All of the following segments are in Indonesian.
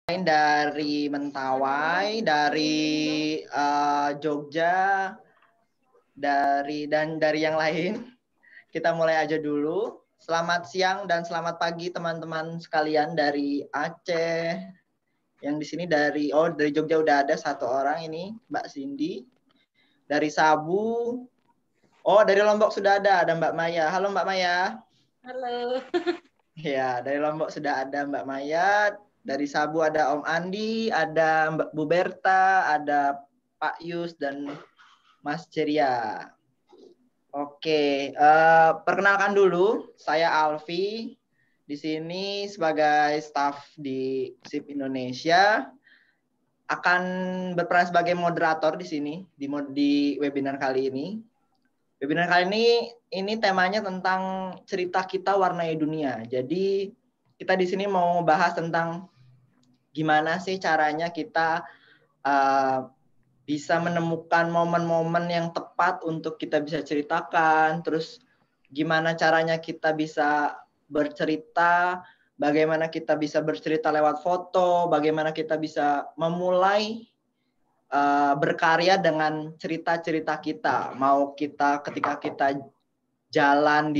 Dari Mentawai, dari Jogja, dari yang lain. Kita mulai aja dulu. Selamat siang dan selamat pagi teman-teman sekalian dari Aceh. Yang di sini dari Jogja udah ada satu orang ini, Mbak Cindy. Dari Sabu. Oh, dari Lombok sudah ada Mbak Maya. Halo Mbak Maya. Halo. Ya, dari Lombok sudah ada Mbak Maya. Dari Sabu ada Om Andi, ada Mbak Bu Berta, ada Pak Yus, dan Mas Ceria. Oke, perkenalkan dulu, saya Alfi. Di sini sebagai staf di SIP Indonesia. Akan berperan sebagai moderator di sini, di webinar kali ini. Webinar kali ini temanya tentang cerita kita warnai dunia. Jadi kita di sini mau bahas tentang gimana sih caranya kita bisa menemukan momen-momen yang tepat untuk kita bisa ceritakan, terus gimana caranya kita bisa bercerita, bagaimana kita bisa bercerita lewat foto, bagaimana kita bisa memulai berkarya dengan cerita-cerita kita. Mau kita ketika kita jalan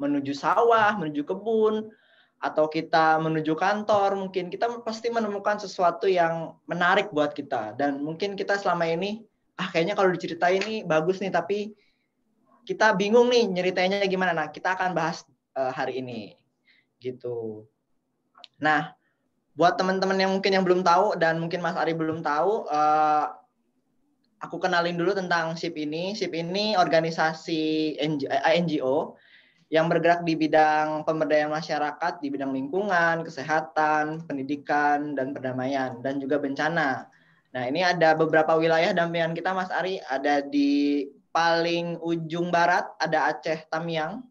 menuju sawah, menuju kebun, atau kita menuju kantor, mungkin kita pasti menemukan sesuatu yang menarik buat kita. Dan mungkin kita selama ini, kayaknya kalau diceritain ini bagus nih, tapi kita bingung nih nyeritainnya gimana. Nah, kita akan bahas hari ini. Gitu. Nah, buat teman-teman yang mungkin yang belum tahu, dan mungkin Mas Ari belum tahu, aku kenalin dulu tentang SIP ini. SIP ini organisasi NGO yang bergerak di bidang pemberdayaan masyarakat, di bidang lingkungan, kesehatan, pendidikan, dan perdamaian, dan juga bencana. Nah, ini ada beberapa wilayah dampingan kita, Mas Ari. Ada di paling ujung barat, ada Aceh Tamiang.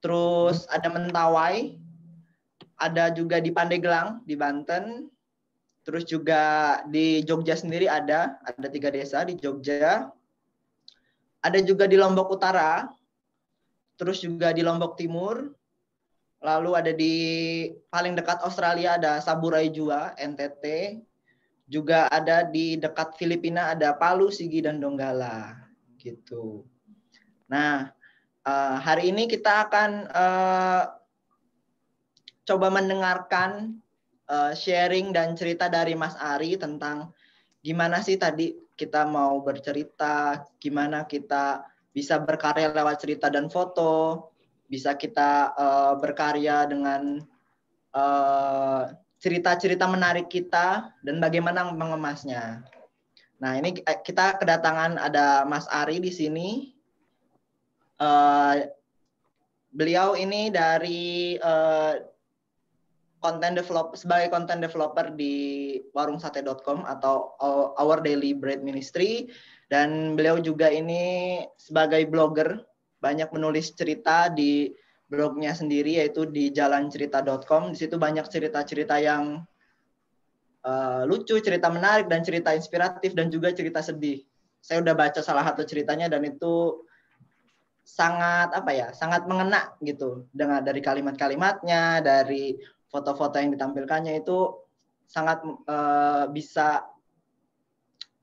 Terus ada Mentawai. Ada juga di Pandeglang, di Banten. Terus juga di Jogja sendiri ada 3 desa di Jogja. Ada juga di Lombok Utara, terus juga di Lombok Timur, lalu ada di paling dekat Australia ada Saburai Jua, NTT, juga ada di dekat Filipina ada Palu, Sigi, dan Donggala, gitu. Nah, hari ini kita akan coba mendengarkan sharing dan cerita dari Mas Ari tentang gimana sih tadi kita mau bercerita, gimana kita bisa berkarya lewat cerita dan foto, bisa kita berkarya dengan cerita-cerita menarik kita, dan bagaimana mengemasnya. Nah, ini kita kedatangan ada Mas Ari di sini. Beliau ini dari sebagai content developer di warungsate.com atau Our Daily Bread Ministry, dan beliau juga ini sebagai blogger, banyak menulis cerita di blognya sendiri yaitu di jalancerita.com. Di situ banyak cerita-cerita yang lucu, cerita menarik, dan cerita inspiratif, dan juga cerita sedih. Saya udah baca salah satu ceritanya dan itu sangat sangat mengena gitu, dengan dari kalimat-kalimatnya, dari foto-foto yang ditampilkannya itu sangat bisa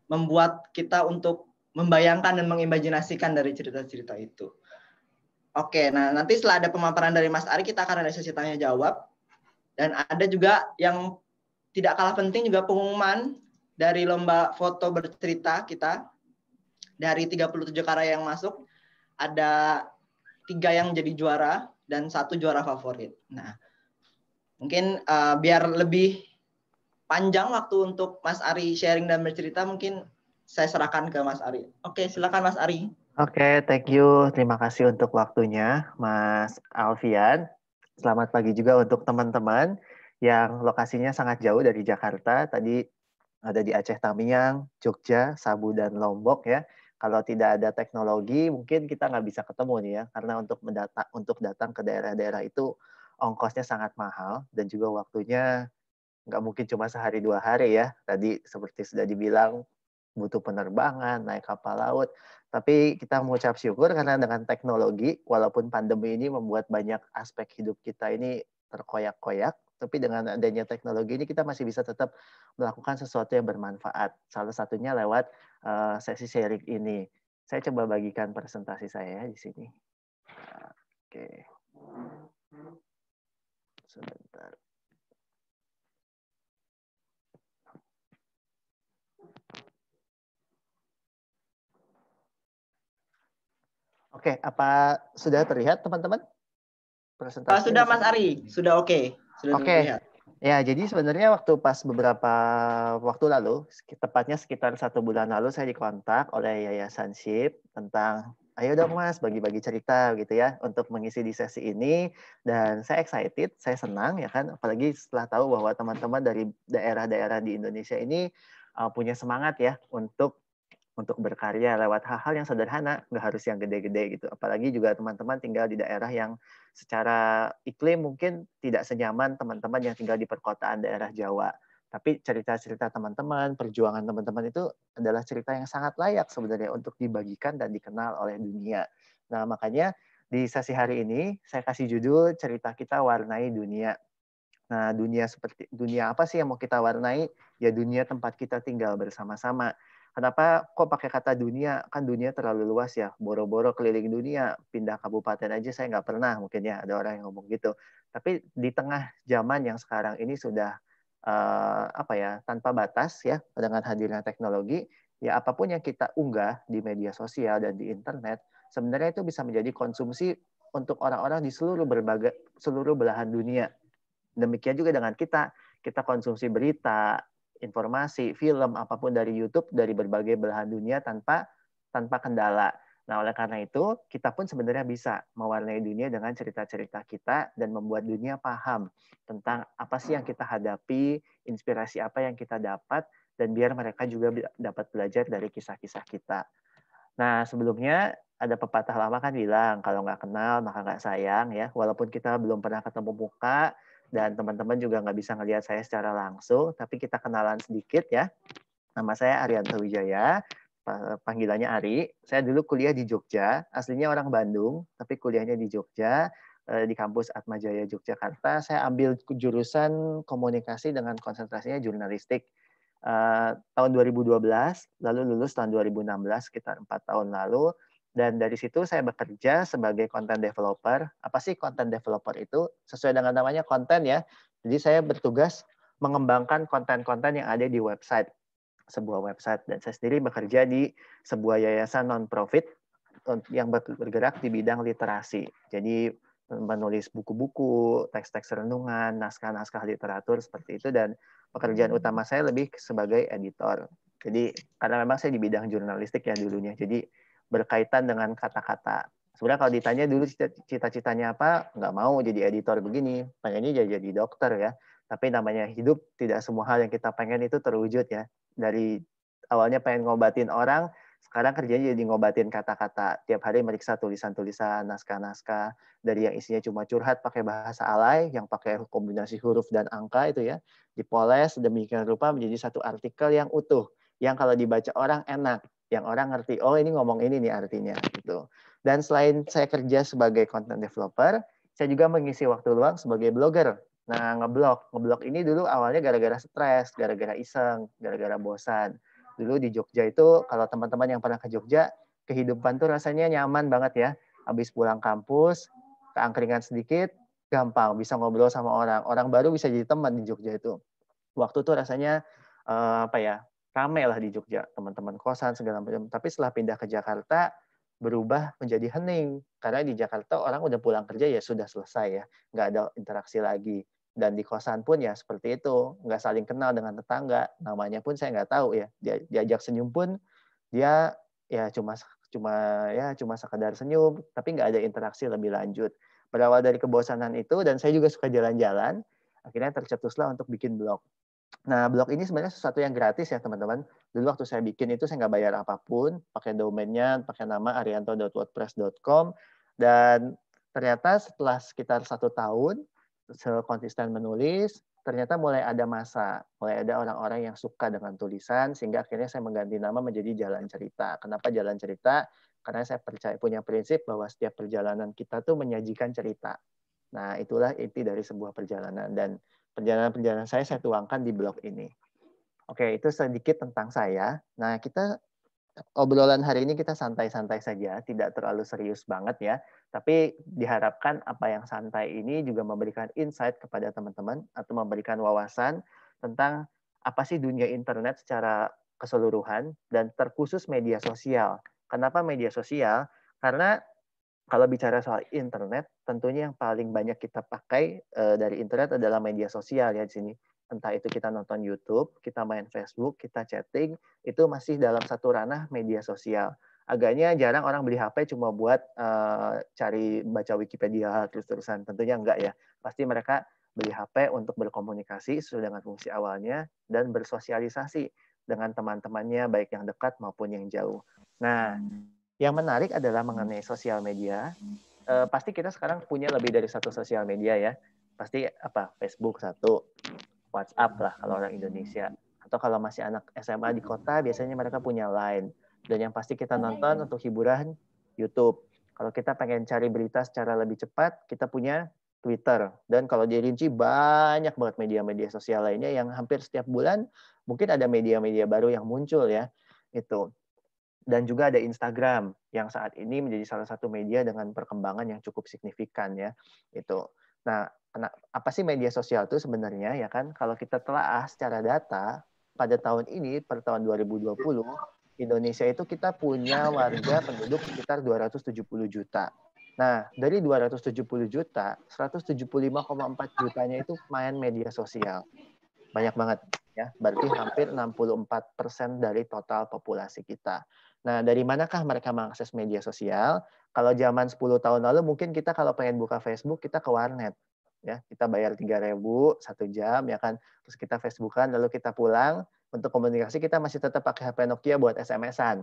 membuat kita untuk membayangkan dan mengimajinasikan dari cerita-cerita itu. Oke, nah nanti setelah ada pemaparan dari Mas Ari, kita akan ada sesi tanya jawab, dan ada juga yang tidak kalah penting juga pengumuman dari lomba foto bercerita kita. Dari 37 karya yang masuk, ada 3 yang jadi juara dan 1 juara favorit. Nah, mungkin biar lebih panjang waktu untuk Mas Ari sharing dan bercerita, mungkin saya serahkan ke Mas Ari. Oke, silakan Mas Ari. Oke, thank you. Terima kasih untuk waktunya, Mas Alfian. Selamat pagi juga untuk teman-teman yang lokasinya sangat jauh dari Jakarta. Tadi ada di Aceh Tamiang, Jogja, Sabu, dan Lombok ya. Kalau tidak ada teknologi, mungkin kita nggak bisa ketemu nih ya. Karena untuk datang ke daerah-daerah itu ongkosnya sangat mahal dan juga waktunya nggak mungkin cuma sehari 2 hari ya. Tadi seperti sudah dibilang butuh penerbangan, naik kapal laut. Tapi kita mengucap syukur karena dengan teknologi, walaupun pandemi ini membuat banyak aspek hidup kita ini terkoyak-koyak, Tapi dengan adanya teknologi ini kita masih bisa tetap melakukan sesuatu yang bermanfaat. Salah satunya lewat sesi sharing ini. Saya coba bagikan presentasi saya di sini. Oke. Sebentar. Oke, apa sudah terlihat teman-teman presentasinya Sudah di Mas sini? Ari, sudah oke. Sudah Oke, terlihat. ya jadi sebenarnya waktu pas beberapa waktu lalu, tepatnya sekitar 1 bulan lalu saya dikontak oleh Yayasan SHIP tentang, ayo dong Mas bagi-bagi cerita gitu ya untuk mengisi di sesi ini, dan saya excited, saya senang ya kan, apalagi setelah tahu bahwa teman-teman dari daerah-daerah di Indonesia ini punya semangat ya untuk berkarya lewat hal-hal yang sederhana, nggak harus yang gede-gede gitu. Apalagi juga teman-teman tinggal di daerah yang secara iklim mungkin tidak senyaman teman-teman yang tinggal di perkotaan daerah Jawa. Tapi cerita-cerita teman-teman, perjuangan teman-teman itu adalah cerita yang sangat layak sebenarnya untuk dibagikan dan dikenal oleh dunia. Nah, makanya di sesi hari ini saya kasih judul cerita kita warnai dunia. Nah, dunia apa sih yang mau kita warnai? Ya dunia tempat kita tinggal bersama-sama. Kenapa kok pakai kata dunia? Kan dunia terlalu luas ya. Boro-boro keliling dunia, pindah kabupaten aja saya nggak pernah. Mungkin ya ada orang yang ngomong gitu. Tapi di tengah zaman yang sekarang ini sudah tanpa batas ya dengan hadirnya teknologi, ya apapun yang kita unggah di media sosial dan di internet, sebenarnya itu bisa menjadi konsumsi untuk orang-orang di seluruh belahan dunia. Demikian juga dengan kita konsumsi berita, informasi, film, apapun dari YouTube, dari berbagai belahan dunia tanpa kendala. Nah, oleh karena itu, kita pun sebenarnya bisa mewarnai dunia dengan cerita-cerita kita dan membuat dunia paham tentang apa sih yang kita hadapi, inspirasi apa yang kita dapat, dan biar mereka juga dapat belajar dari kisah-kisah kita. Nah, sebelumnya ada pepatah lama kan bilang, kalau nggak kenal maka nggak sayang ya. Walaupun kita belum pernah ketemu muka, dan teman-teman juga nggak bisa ngelihat saya secara langsung, tapi kita kenalan sedikit ya. Nama saya Arianto Wijaya, panggilannya Ari. Saya dulu kuliah di Jogja, aslinya orang Bandung, tapi kuliahnya di Jogja, di kampus Atmajaya Yogyakarta. Saya ambil jurusan komunikasi dengan konsentrasinya jurnalistik. Tahun 2012, lalu lulus tahun 2016, sekitar 4 tahun lalu. Dan dari situ saya bekerja sebagai content developer. Apa sih content developer itu? Sesuai dengan namanya konten ya. Jadi saya bertugas mengembangkan konten-konten yang ada di sebuah website. Dan saya sendiri bekerja di sebuah yayasan non-profit yang bergerak di bidang literasi. Jadi menulis buku-buku, teks-teks renungan, naskah-naskah literatur seperti itu, dan pekerjaan utama saya lebih sebagai editor. Jadi karena memang saya di bidang jurnalistik ya dulunya, jadi berkaitan dengan kata-kata. Sebenarnya kalau ditanya dulu cita-citanya apa, nggak mau jadi editor begini, pengennya jadi dokter ya. Tapi namanya hidup, tidak semua hal yang kita pengen itu terwujud ya. Dari awalnya pengen ngobatin orang, sekarang kerjanya jadi ngobatin kata-kata. Tiap hari meriksa tulisan-tulisan, naskah-naskah, dari yang isinya cuma curhat pakai bahasa alay, yang pakai kombinasi huruf dan angka itu ya, dipoles sedemikian rupa menjadi satu artikel yang utuh, yang kalau dibaca orang enak, yang orang ngerti, oh ini ngomong ini nih artinya gitu. Dan selain saya kerja sebagai content developer, saya juga mengisi waktu luang sebagai blogger. Nah, ngeblog ini dulu awalnya gara-gara stres, gara-gara iseng, gara-gara bosan. Dulu di Jogja itu, kalau teman-teman yang pernah ke Jogja, kehidupan tuh rasanya nyaman banget ya. Habis pulang kampus, keangkringan sedikit, gampang bisa ngobrol sama orang. Orang baru bisa jadi teman di Jogja itu. Waktu tuh rasanya ramai lah di Jogja, teman-teman kosan segala macam. Tapi setelah pindah ke Jakarta, berubah menjadi hening. Karena di Jakarta orang udah pulang kerja ya sudah selesai ya, nggak ada interaksi lagi. Dan di kosan pun ya seperti itu, nggak saling kenal dengan tetangga. Namanya pun saya nggak tahu ya. Diajak senyum pun dia ya cuma sekedar senyum, tapi nggak ada interaksi lebih lanjut. Berawal dari kebosanan itu, dan saya juga suka jalan-jalan, akhirnya tercetuslah untuk bikin blog. Nah, blog ini sebenarnya sesuatu yang gratis ya teman-teman. Dulu waktu saya bikin itu saya nggak bayar apapun, pakai domainnya, pakai nama arianto.wordpress.com, dan ternyata setelah sekitar 1 tahun konsisten menulis, ternyata mulai ada orang-orang yang suka dengan tulisan, sehingga akhirnya saya mengganti nama menjadi Jalan Cerita. Kenapa Jalan Cerita? Karena saya punya prinsip bahwa setiap perjalanan kita tuh menyajikan cerita. Nah, itulah inti dari sebuah perjalanan. Dan perjalanan-perjalanan saya tuangkan di blog ini. Oke, itu sedikit tentang saya. Nah, obrolan hari ini kita santai-santai saja, tidak terlalu serius banget ya. Tapi diharapkan apa yang santai ini juga memberikan insight kepada teman-teman atau memberikan wawasan tentang apa sih dunia internet secara keseluruhan dan terkhusus media sosial. Kenapa media sosial? Karena kalau bicara soal internet, tentunya yang paling banyak kita pakai dari internet adalah media sosial ya di sini. Entah itu kita nonton YouTube, kita main Facebook, kita chatting, itu masih dalam satu ranah media sosial. Agaknya jarang orang beli HP cuma buat cari baca Wikipedia terus-terusan. Tentunya enggak ya. Pasti mereka beli HP untuk berkomunikasi sesuai dengan fungsi awalnya dan bersosialisasi dengan teman-temannya baik yang dekat maupun yang jauh. Nah, yang menarik adalah mengenai sosial media. Pasti kita sekarang punya lebih dari satu sosial media ya. Pasti Facebook satu, WhatsApp lah kalau orang Indonesia. Atau kalau masih anak SMA di kota, biasanya mereka punya Line. Dan yang pasti kita nonton untuk hiburan, YouTube. Kalau kita pengen cari berita secara lebih cepat, kita punya Twitter. Dan kalau dirinci banyak banget media-media sosial lainnya yang hampir setiap bulan mungkin ada media-media baru yang muncul ya. Itu. Dan juga ada Instagram yang saat ini menjadi salah satu media dengan perkembangan yang cukup signifikan ya. Itu. Nah, apa sih media sosial itu sebenarnya ya kan? Kalau kita telaah secara data pada tahun ini per tahun 2020 Indonesia itu kita punya warga penduduk sekitar 270 juta. Nah, dari 270 juta, 175,4 jutanya itu main media sosial. Banyak banget ya, berarti hampir 64% dari total populasi kita. Nah, dari manakah mereka mengakses media sosial? Kalau zaman 10 tahun lalu mungkin kita kalau pengen buka Facebook kita ke warnet. Ya, kita bayar 3.000 1 jam ya kan. Terus kita Facebookan lalu kita pulang, untuk komunikasi kita masih tetap pakai HP Nokia buat SMS-an.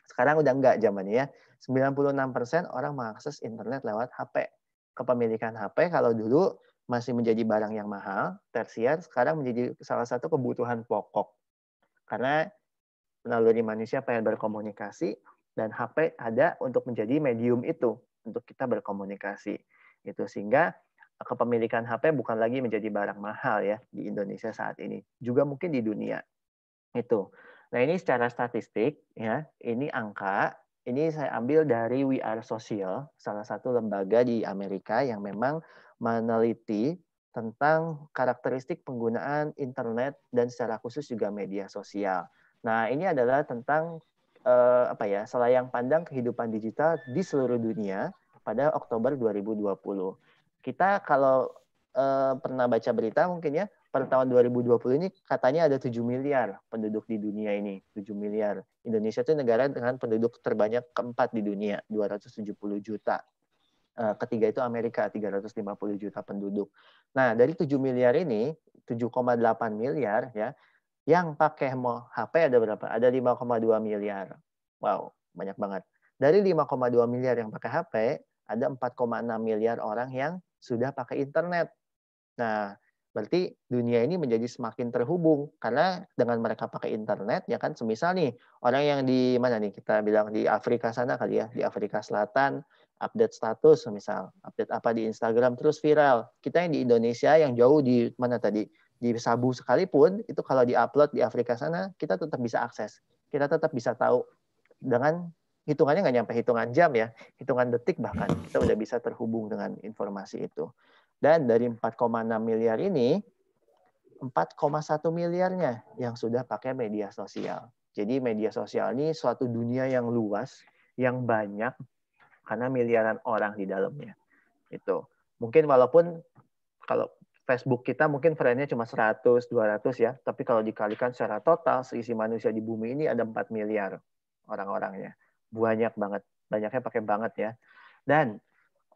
Sekarang udah enggak zamannya ya. 96% orang mengakses internet lewat HP. Kepemilikan HP kalau dulu masih menjadi barang yang mahal, tersier, sekarang menjadi salah satu kebutuhan pokok. Karena naluri manusia pengen berkomunikasi, dan HP ada untuk menjadi medium itu, untuk kita berkomunikasi. Itu sehingga kepemilikan HP bukan lagi menjadi barang mahal ya di Indonesia saat ini. Juga mungkin di dunia. Itu. Nah, ini secara statistik ya, ini angka, ini saya ambil dari We Are Social, salah satu lembaga di Amerika yang memang meneliti tentang karakteristik penggunaan internet dan secara khusus juga media sosial. Nah, ini adalah tentang selayang pandang kehidupan digital di seluruh dunia pada Oktober 2020. Kita kalau pernah baca berita mungkin ya, per tahun 2020 ini katanya ada 7 miliar penduduk di dunia ini. 7 miliar. Indonesia itu negara dengan penduduk terbanyak keempat di dunia, 270 juta. Ketiga itu Amerika, 350 juta penduduk. Nah, dari 7 miliar ini, 7,8 miliar ya, yang pakai HP ada berapa? Ada 5,2 miliar. Wow, banyak banget. Dari 5,2 miliar yang pakai HP, ada 4,6 miliar orang yang sudah pakai internet. Nah, berarti dunia ini menjadi semakin terhubung karena dengan mereka pakai internet ya kan, semisal nih orang yang di mana nih, kita bilang di Afrika sana kali ya, di Afrika Selatan update status, misal update apa di Instagram terus viral. Kita yang di Indonesia yang jauh di mana tadi, di Sabu sekalipun itu kalau diupload di Afrika sana kita tetap bisa akses, kita tetap bisa tahu dengan hitungannya nggak nyampe hitungan jam ya, hitungan detik bahkan kita udah bisa terhubung dengan informasi itu. Dan dari 4,6 miliar ini, 4,1 miliarnya yang sudah pakai media sosial. Jadi media sosial ini suatu dunia yang luas, yang banyak, karena miliaran orang di dalamnya. Itu. Mungkin walaupun kalau Facebook kita mungkin friend-nya cuma 100, 200 ya, tapi kalau dikalikan secara total, seisi manusia di bumi ini ada 4 miliar orang-orangnya. Banyak banget. Banyaknya pakai banget ya. Dan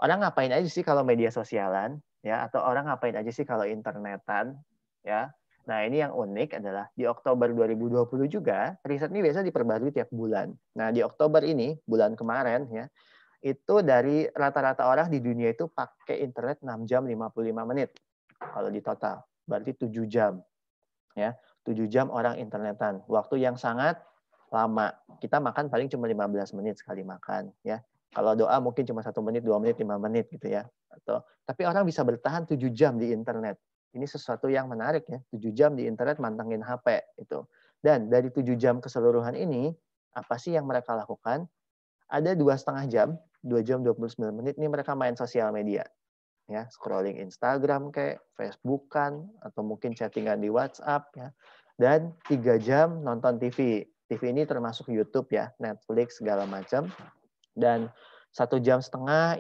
orang ngapain aja sih kalau media sosialan ya, atau orang ngapain aja sih kalau internetan ya. Nah, ini yang unik adalah di Oktober 2020 juga riset ini biasa diperbarui tiap bulan. Nah, di Oktober ini bulan kemarin ya, itu dari rata-rata orang di dunia itu pakai internet 6 jam 55 menit kalau di total. Berarti 7 jam ya. 7 jam orang internetan. Waktu yang sangat lama. Kita makan paling cuma 15 menit sekali makan ya. Kalau doa mungkin cuma 1 menit, 2 menit, 5 menit gitu ya. Tapi orang bisa bertahan 7 jam di internet. Ini sesuatu yang menarik ya, 7 jam di internet mantengin HP itu. Dan dari 7 jam keseluruhan ini, apa sih yang mereka lakukan? Ada 2,5 jam, 2 jam 29 menit ini mereka main sosial media. Ya, scrolling Instagram kayak Facebook-an, atau mungkin chattingan di WhatsApp ya. Dan 3 jam nonton TV. TV ini termasuk YouTube ya, Netflix segala macam. Dan 1,5 jam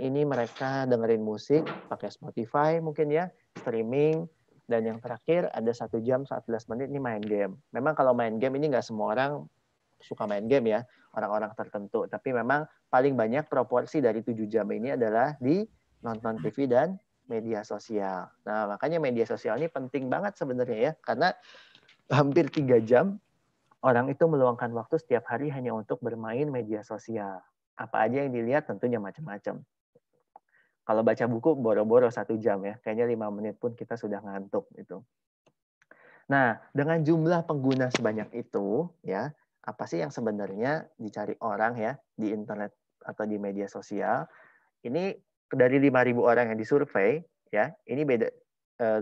ini mereka dengerin musik, pakai Spotify mungkin ya, streaming. Dan yang terakhir ada 1 jam 14 menit ini main game. Memang kalau main game ini nggak semua orang suka main game ya, orang-orang tertentu. Tapi memang paling banyak proporsi dari 7 jam ini adalah di nonton TV dan media sosial. Nah, makanya media sosial ini penting banget sebenarnya ya, karena hampir 3 jam orang itu meluangkan waktu setiap hari hanya untuk bermain media sosial. Apa aja yang dilihat tentunya macam-macam. Kalau baca buku boro-boro 1 jam ya, kayaknya 5 menit pun kita sudah ngantuk gitu. Nah, dengan jumlah pengguna sebanyak itu, ya, apa sih yang sebenarnya dicari orang ya di internet atau di media sosial? Ini dari 5.000 orang yang disurvei, ya, ini beda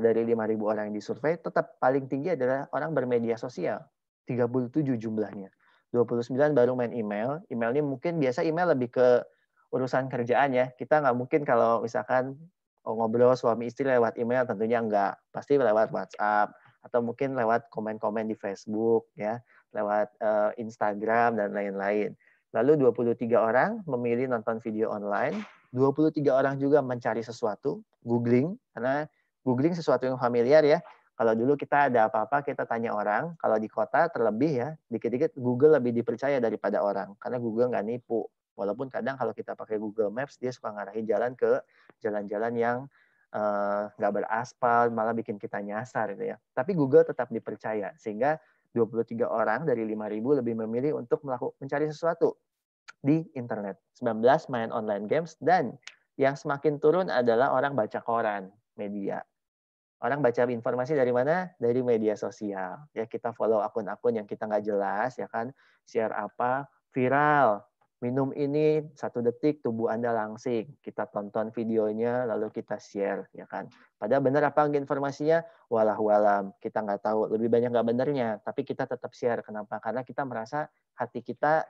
dari 5.000 orang yang disurvei, tetap paling tinggi adalah orang bermedia sosial, 37 jumlahnya. 29 baru main email. Email ini mungkin biasa email lebih ke urusan kerjaan ya. Kita nggak mungkin kalau misalkan ngobrol suami istri lewat email, tentunya nggak. Pasti lewat WhatsApp atau mungkin lewat komen-komen di Facebook ya, lewat Instagram dan lain-lain. Lalu 23 orang memilih nonton video online, 23 orang juga mencari sesuatu, googling, karena googling sesuatu yang familiar ya. Kalau dulu kita ada apa-apa, kita tanya orang. Kalau di kota terlebih ya, dikit-dikit Google lebih dipercaya daripada orang. Karena Google nggak nipu. Walaupun kadang kalau kita pakai Google Maps, dia suka ngarahin jalan ke jalan-jalan yang nggak beraspal, malah bikin kita nyasar gitu ya. Tapi Google tetap dipercaya, sehingga 23 orang dari 5.000 lebih memilih untuk mencari sesuatu di internet. 19 main online games, dan yang semakin turun adalah orang baca koran, media. Orang baca informasi dari mana? Dari media sosial. Ya, kita follow akun-akun yang kita nggak jelas, ya kan? Share apa? Viral. Minum ini 1 detik tubuh Anda langsing. Kita tonton videonya, lalu kita share, ya kan? Padahal benar apa informasinya? Walau-alam. Kita nggak tahu. Lebih banyak nggak benernya. Tapi kita tetap share. Kenapa? Karena kita merasa hati kita,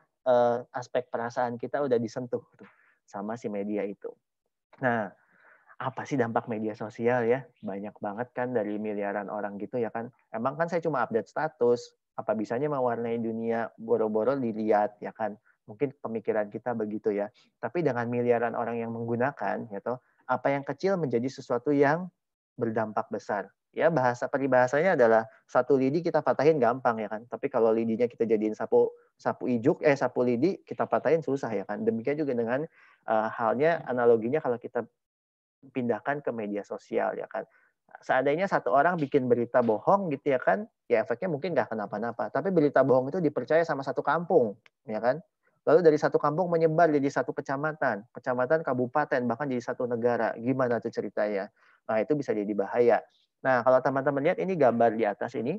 aspek perasaan kita udah disentuh tuh sama si media itu. Nah, apa sih dampak media sosial ya? Banyak banget kan dari miliaran orang gitu ya kan. Emang kan saya cuma update status, apa bisanya mewarnai dunia boro-boro dilihat ya kan. Mungkin pemikiran kita begitu ya. Tapi dengan miliaran orang yang menggunakan ya toh, apa yang kecil menjadi sesuatu yang berdampak besar. Ya, peribahasanya adalah satu lidi kita patahin gampang ya kan. Tapi kalau lidinya kita jadiin sapu lidi kita patahin susah ya kan. Demikian juga dengan halnya analoginya kalau kita pindahkan ke media sosial ya kan. Seandainya 1 orang bikin berita bohong gitu ya kan, ya efeknya mungkin nggak kenapa-napa. Tapi berita bohong itu dipercaya sama 1 kampung, ya kan. Lalu dari 1 kampung menyebar jadi 1 kecamatan, kecamatan, kabupaten, bahkan jadi 1 negara. Gimana tuh ceritanya? Nah, itu bisa jadi bahaya. Nah, kalau teman-teman lihat ini gambar di atas ini,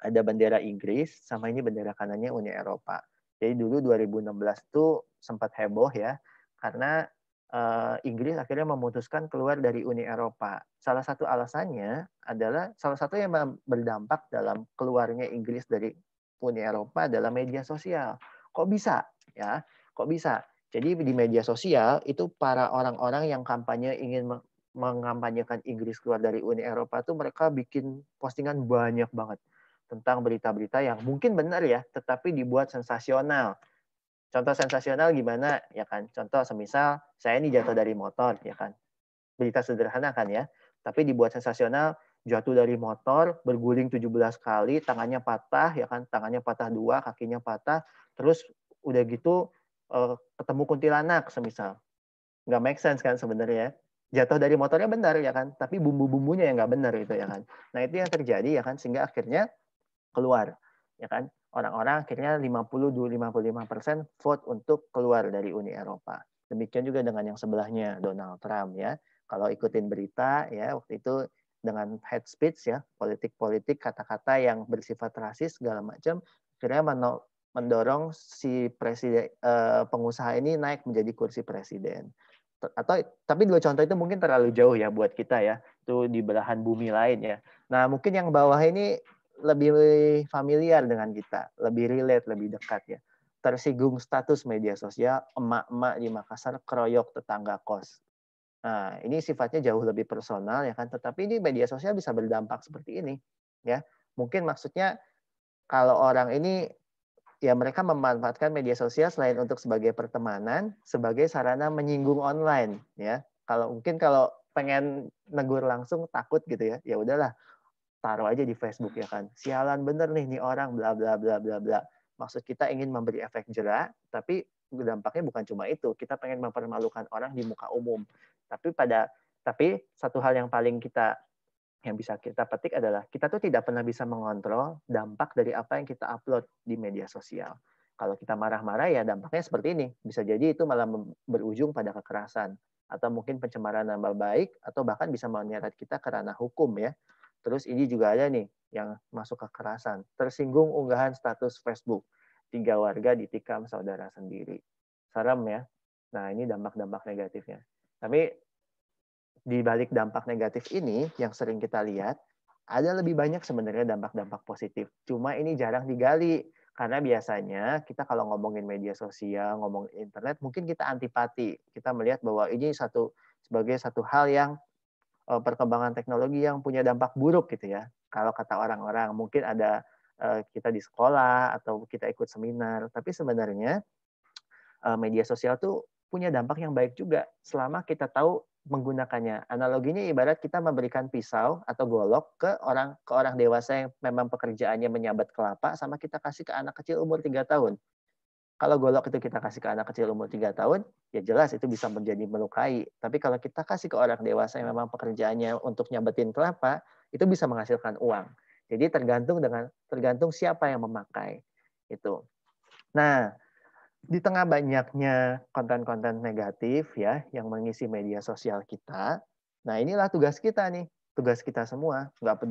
ada bendera Inggris, sama ini bendera kanannya Uni Eropa. Jadi dulu 2016 itu sempat heboh ya, karena Inggris akhirnya memutuskan keluar dari Uni Eropa. Salah satu alasannya adalah, salah satu yang berdampak dalam keluarnya Inggris dari Uni Eropa adalah media sosial. Kok bisa? Ya, kok bisa? Jadi di media sosial itu para orang-orang yang kampanye ingin mengampanyekan Inggris keluar dari Uni Eropa itu mereka bikin postingan banyak banget tentang berita-berita yang mungkin benar ya, tetapi dibuat sensasional. Contoh sensasional gimana ya kan? Contoh semisal saya ini jatuh dari motor ya kan. Berita sederhana kan ya. Tapi dibuat sensasional, jatuh dari motor, berguling 17 kali, tangannya patah ya kan, tangannya patah 2, kakinya patah, terus udah gitu ketemu kuntilanak semisal. Nggak make sense kan sebenarnya. Jatuh dari motornya benar ya kan, tapi bumbu-bumbunya yang nggak benar gitu ya kan. Nah, itu yang terjadi ya kan, sehingga akhirnya keluar ya kan, orang-orang akhirnya 55% vote untuk keluar dari Uni Eropa. Demikian juga dengan yang sebelahnya, Donald Trump ya. Kalau ikutin berita ya, waktu itu dengan hate speech ya, politik-politik, kata-kata yang bersifat rasis segala macam, akhirnya mendorong si presiden, pengusaha ini naik menjadi kursi presiden. Atau tapi dua contoh itu mungkin terlalu jauh ya buat kita ya. Itu di belahan bumi lain ya. Nah, mungkin yang bawah ini lebih familiar dengan kita, lebih relate, lebih dekat ya. Tersinggung status media sosial, emak-emak di Makassar keroyok tetangga kos. Nah, ini sifatnya jauh lebih personal ya kan, tetapi ini media sosial bisa berdampak seperti ini ya. Mungkin maksudnya kalau orang ini ya mereka memanfaatkan media sosial selain untuk sebagai pertemanan, sebagai sarana menyinggung online ya. Kalau pengen negur langsung takut gitu ya. Ya udahlah, taruh aja di Facebook ya kan. Sialan bener nih orang bla bla bla bla bla. Maksud kita ingin memberi efek jera, tapi dampaknya bukan cuma itu. Kita pengen mempermalukan orang di muka umum. Tapi satu hal yang bisa kita petik adalah kita tuh tidak pernah bisa mengontrol dampak dari apa yang kita upload di media sosial. Kalau kita marah-marah ya dampaknya seperti ini. Bisa jadi itu malah berujung pada kekerasan atau mungkin pencemaran nama baik atau bahkan bisa menyeret kita ke ranah hukum ya. Terus ini juga ada nih yang masuk kekerasan. Tersinggung unggahan status Facebook. 3 warga ditikam saudara sendiri. Serem ya. Nah ini dampak-dampak negatifnya. Tapi di balik dampak negatif ini yang sering kita lihat, ada lebih banyak sebenarnya dampak-dampak positif. Cuma ini jarang digali. Karena biasanya kita kalau ngomongin media sosial, ngomongin internet, mungkin kita antipati. Kita melihat bahwa ini sebagai satu hal yang perkembangan teknologi yang punya dampak buruk gitu ya. Kalau kata orang-orang, mungkin ada kita di sekolah atau kita ikut seminar. Tapi sebenarnya media sosial tuh punya dampak yang baik juga selama kita tahu menggunakannya. Analoginya ibarat kita memberikan pisau atau golok ke orang dewasa yang memang pekerjaannya menyabat kelapa sama kita kasih ke anak kecil umur 3 tahun. Kalau golok itu kita kasih ke anak kecil umur 3 tahun, ya jelas itu bisa menjadi melukai. Tapi kalau kita kasih ke orang dewasa yang memang pekerjaannya untuk nyabetin kelapa, itu bisa menghasilkan uang. Jadi tergantung siapa yang memakai. Itu. Nah, di tengah banyaknya konten-konten negatif ya yang mengisi media sosial kita, nah inilah tugas kita nih, tugas kita semua. Nggak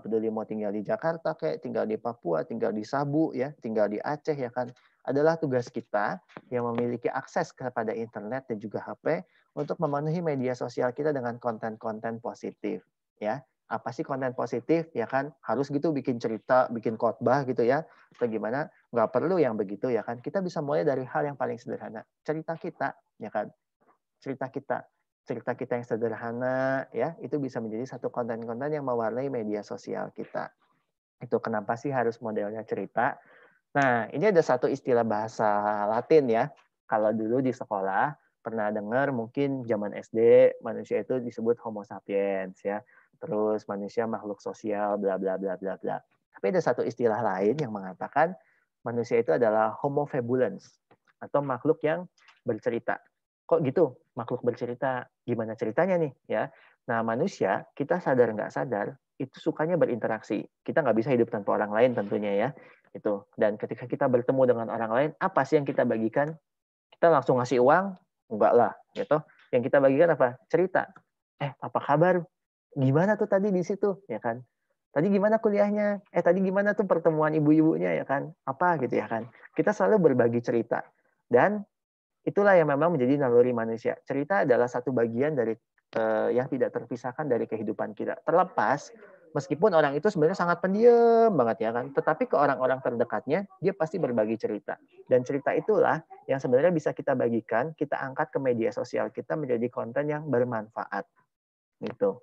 peduli mau tinggal di Jakarta kayak tinggal di Papua, tinggal di Sabu ya, tinggal di Aceh ya kan, adalah tugas kita yang memiliki akses kepada internet dan juga HP untuk memenuhi media sosial kita dengan konten-konten positif ya. Apa sih konten positif ya kan? Harus gitu bikin cerita, bikin khotbah gitu ya, atau gimana? Nggak perlu yang begitu ya kan. Kita bisa mulai dari hal yang paling sederhana. Cerita kita ya kan. Cerita kita yang sederhana ya, itu bisa menjadi satu konten-konten yang mewarnai media sosial kita. Itu kenapa sih harus modelnya cerita? Nah, ini ada satu istilah bahasa Latin ya. Kalau dulu di sekolah pernah dengar mungkin zaman SD manusia itu disebut Homo sapiens ya. Terus manusia makhluk sosial bla bla bla bla bla. Tapi ada satu istilah lain yang mengatakan manusia itu adalah Homo fabulens atau makhluk yang bercerita. Kok gitu? Makhluk bercerita. Gimana ceritanya nih ya? Nah, manusia kita sadar nggak sadar itu sukanya berinteraksi. Kita nggak bisa hidup tanpa orang lain tentunya ya. Itu. Dan ketika kita bertemu dengan orang lain, apa sih yang kita bagikan? Kita langsung ngasih uang? Enggak lah, gitu. Yang kita bagikan apa? Cerita. Apa kabar? Gimana tuh tadi di situ, ya kan? Tadi gimana kuliahnya? Tadi gimana tuh pertemuan ibu-ibunya, ya kan? Apa gitu ya kan? Kita selalu berbagi cerita. Dan itulah yang memang menjadi naluri manusia. Cerita adalah satu bagian dari yang tidak terpisahkan dari kehidupan kita. Terlepas meskipun orang itu sebenarnya sangat pendiam banget ya kan, tetapi ke orang-orang terdekatnya dia pasti berbagi cerita. Dan cerita itulah yang sebenarnya bisa kita bagikan, kita angkat ke media sosial kita menjadi konten yang bermanfaat. Gitu.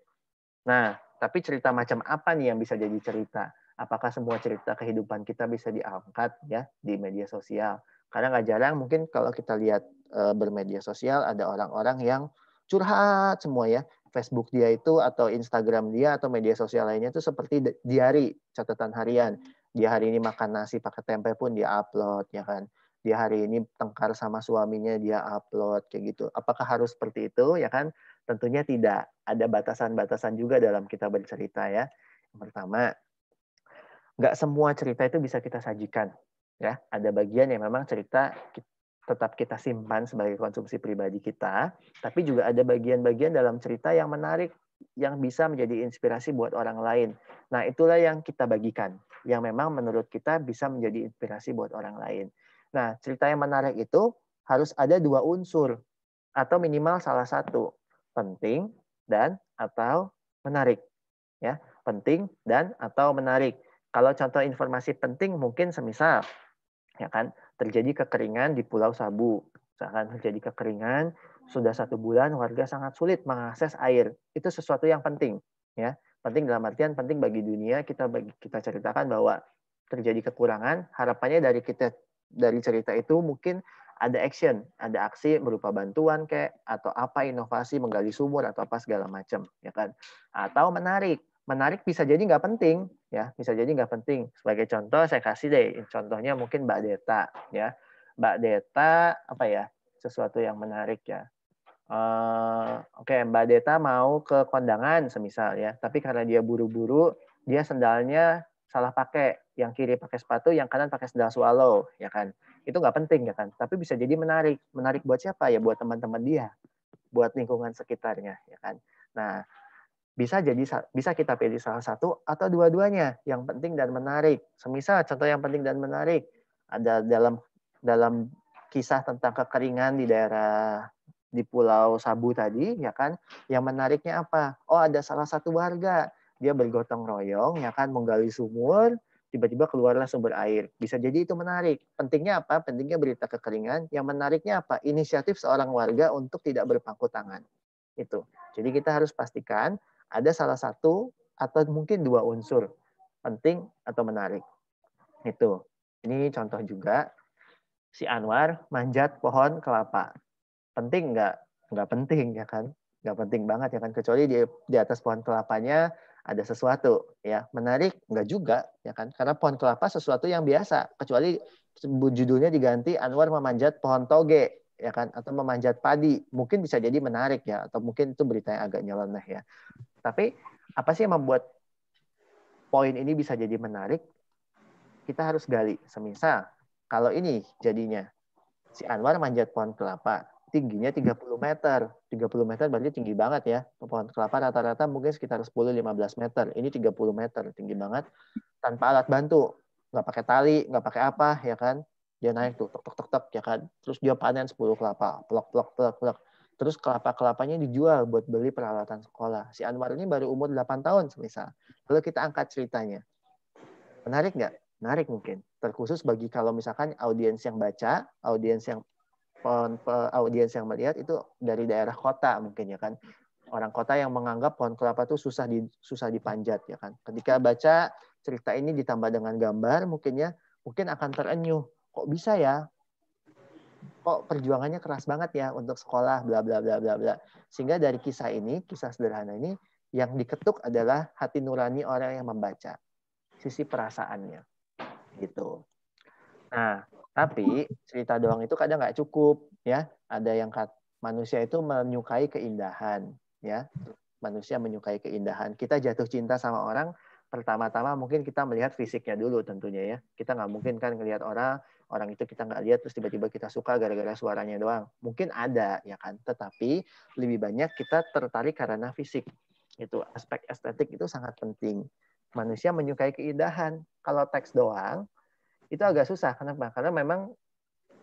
Nah, tapi cerita macam apa nih yang bisa jadi cerita? Apakah semua cerita kehidupan kita bisa diangkat ya di media sosial? Karena nggak jarang mungkin kalau kita lihat bermedia sosial ada orang-orang yang curhat semua ya. Facebook dia itu atau Instagram dia atau media sosial lainnya itu seperti diari, catatan harian. Dia hari ini makan nasi pakai tempe pun dia upload ya kan. Dia hari ini tengkar sama suaminya dia upload kayak gitu. Apakah harus seperti itu ya kan? Tentunya tidak. Ada batasan-batasan juga dalam kita bercerita ya. Yang pertama, nggak semua cerita itu bisa kita sajikan. Ya, ada bagian yang memang cerita tetap kita simpan sebagai konsumsi pribadi kita, tapi juga ada bagian-bagian dalam cerita yang menarik, yang bisa menjadi inspirasi buat orang lain. Nah, itulah yang kita bagikan, yang memang menurut kita bisa menjadi inspirasi buat orang lain. Nah, cerita yang menarik itu harus ada 2 unsur. atau minimal salah satu, penting dan atau menarik. Ya, penting dan atau menarik. Kalau contoh informasi penting mungkin semisal ya kan terjadi kekeringan di Pulau Sabu. Misalkan terjadi kekeringan sudah 1 bulan warga sangat sulit mengakses air. Itu sesuatu yang penting, ya. Penting dalam artian penting bagi dunia, kita ceritakan bahwa terjadi kekurangan, harapannya dari cerita itu mungkin ada action, ada aksi berupa bantuan kayak atau apa inovasi menggali sumur atau apa segala macam, ya kan. Atau menarik bisa jadi nggak penting, ya bisa jadi nggak penting. Sebagai contoh saya kasih deh contohnya mungkin Mbak Deta, ya. Mbak Deta apa ya, sesuatu yang menarik ya. Oke, Mbak Deta mau ke kondangan semisal ya, tapi karena dia buru-buru, dia sendalnya salah pakai, yang kiri pakai sepatu, yang kanan pakai sendal swallow, ya kan. Itu nggak penting ya kan, tapi bisa jadi menarik. Menarik buat siapa ya? Buat teman-teman dia, buat lingkungan sekitarnya, ya kan. Nah, bisa kita pilih salah satu atau dua-duanya, yang penting dan menarik. Semisal contoh yang penting dan menarik ada dalam kisah tentang kekeringan di Pulau Sabu tadi, ya kan? Yang menariknya apa? Oh, ada salah satu warga, dia bergotong royong, ya kan, menggali sumur, tiba-tiba keluarlah sumber air. Bisa jadi itu menarik. Pentingnya apa? Pentingnya berita kekeringan. Yang menariknya apa? Inisiatif seorang warga untuk tidak berpangku tangan. Itu. Jadi kita harus pastikan ada salah satu atau mungkin dua unsur, penting atau menarik. Itu. Ini contoh juga si Anwar manjat pohon kelapa. Penting nggak? Nggak penting ya kan? Nggak penting banget ya kan? Kecuali di atas pohon kelapanya ada sesuatu ya. Menarik nggak juga ya kan? Karena pohon kelapa sesuatu yang biasa. Kecuali judulnya diganti Anwar memanjat pohon toge ya kan? Atau memanjat padi. Mungkin bisa jadi menarik ya. Atau mungkin itu berita yang agak nyeleneh ya. Tapi apa sih yang membuat poin ini bisa jadi menarik? Kita harus gali. Semisal kalau ini jadinya si Anwar manjat pohon kelapa, tingginya 30 meter. 30 meter berarti tinggi banget ya. Pohon kelapa rata-rata mungkin sekitar 10-15 meter. Ini 30 meter, tinggi banget. Tanpa alat bantu. Nggak pakai tali, nggak pakai apa, ya kan. Dia naik tuh, tok, tok, tok, tok, ya kan. Terus dia panen 10 kelapa. Plok, plok, plok, plok. Terus kelapa-kelapanya dijual buat beli peralatan sekolah. Si Anwar ini baru umur 8 tahun, misal. Lalu kita angkat ceritanya. Menarik nggak? Menarik mungkin. Terkhusus bagi kalau misalkan audiens yang baca, audiens yang melihat itu dari daerah kota mungkin ya kan. Orang kota yang menganggap pohon kelapa itu susah dipanjat ya kan. Ketika baca cerita ini ditambah dengan gambar mungkin akan terenyuh. Kok bisa ya? Kok perjuangannya keras banget ya untuk sekolah bla bla bla bla bla. Sehingga dari kisah sederhana ini yang diketuk adalah hati nurani orang yang membaca. Sisi perasaannya gitu. Nah, tapi cerita doang itu kadang nggak cukup ya. Ada yang manusia itu menyukai keindahan ya. Manusia menyukai keindahan. Kita jatuh cinta sama orang pertama-tama mungkin kita melihat fisiknya dulu tentunya ya. Kita nggak mungkin kan ngelihat orang itu kita nggak lihat terus tiba-tiba kita suka gara-gara suaranya doang. Mungkin ada ya kan. Tetapi lebih banyak kita tertarik karena fisik. Itu aspek estetik itu sangat penting. Manusia menyukai keindahan. Kalau teks doang itu agak susah. Kenapa? Karena memang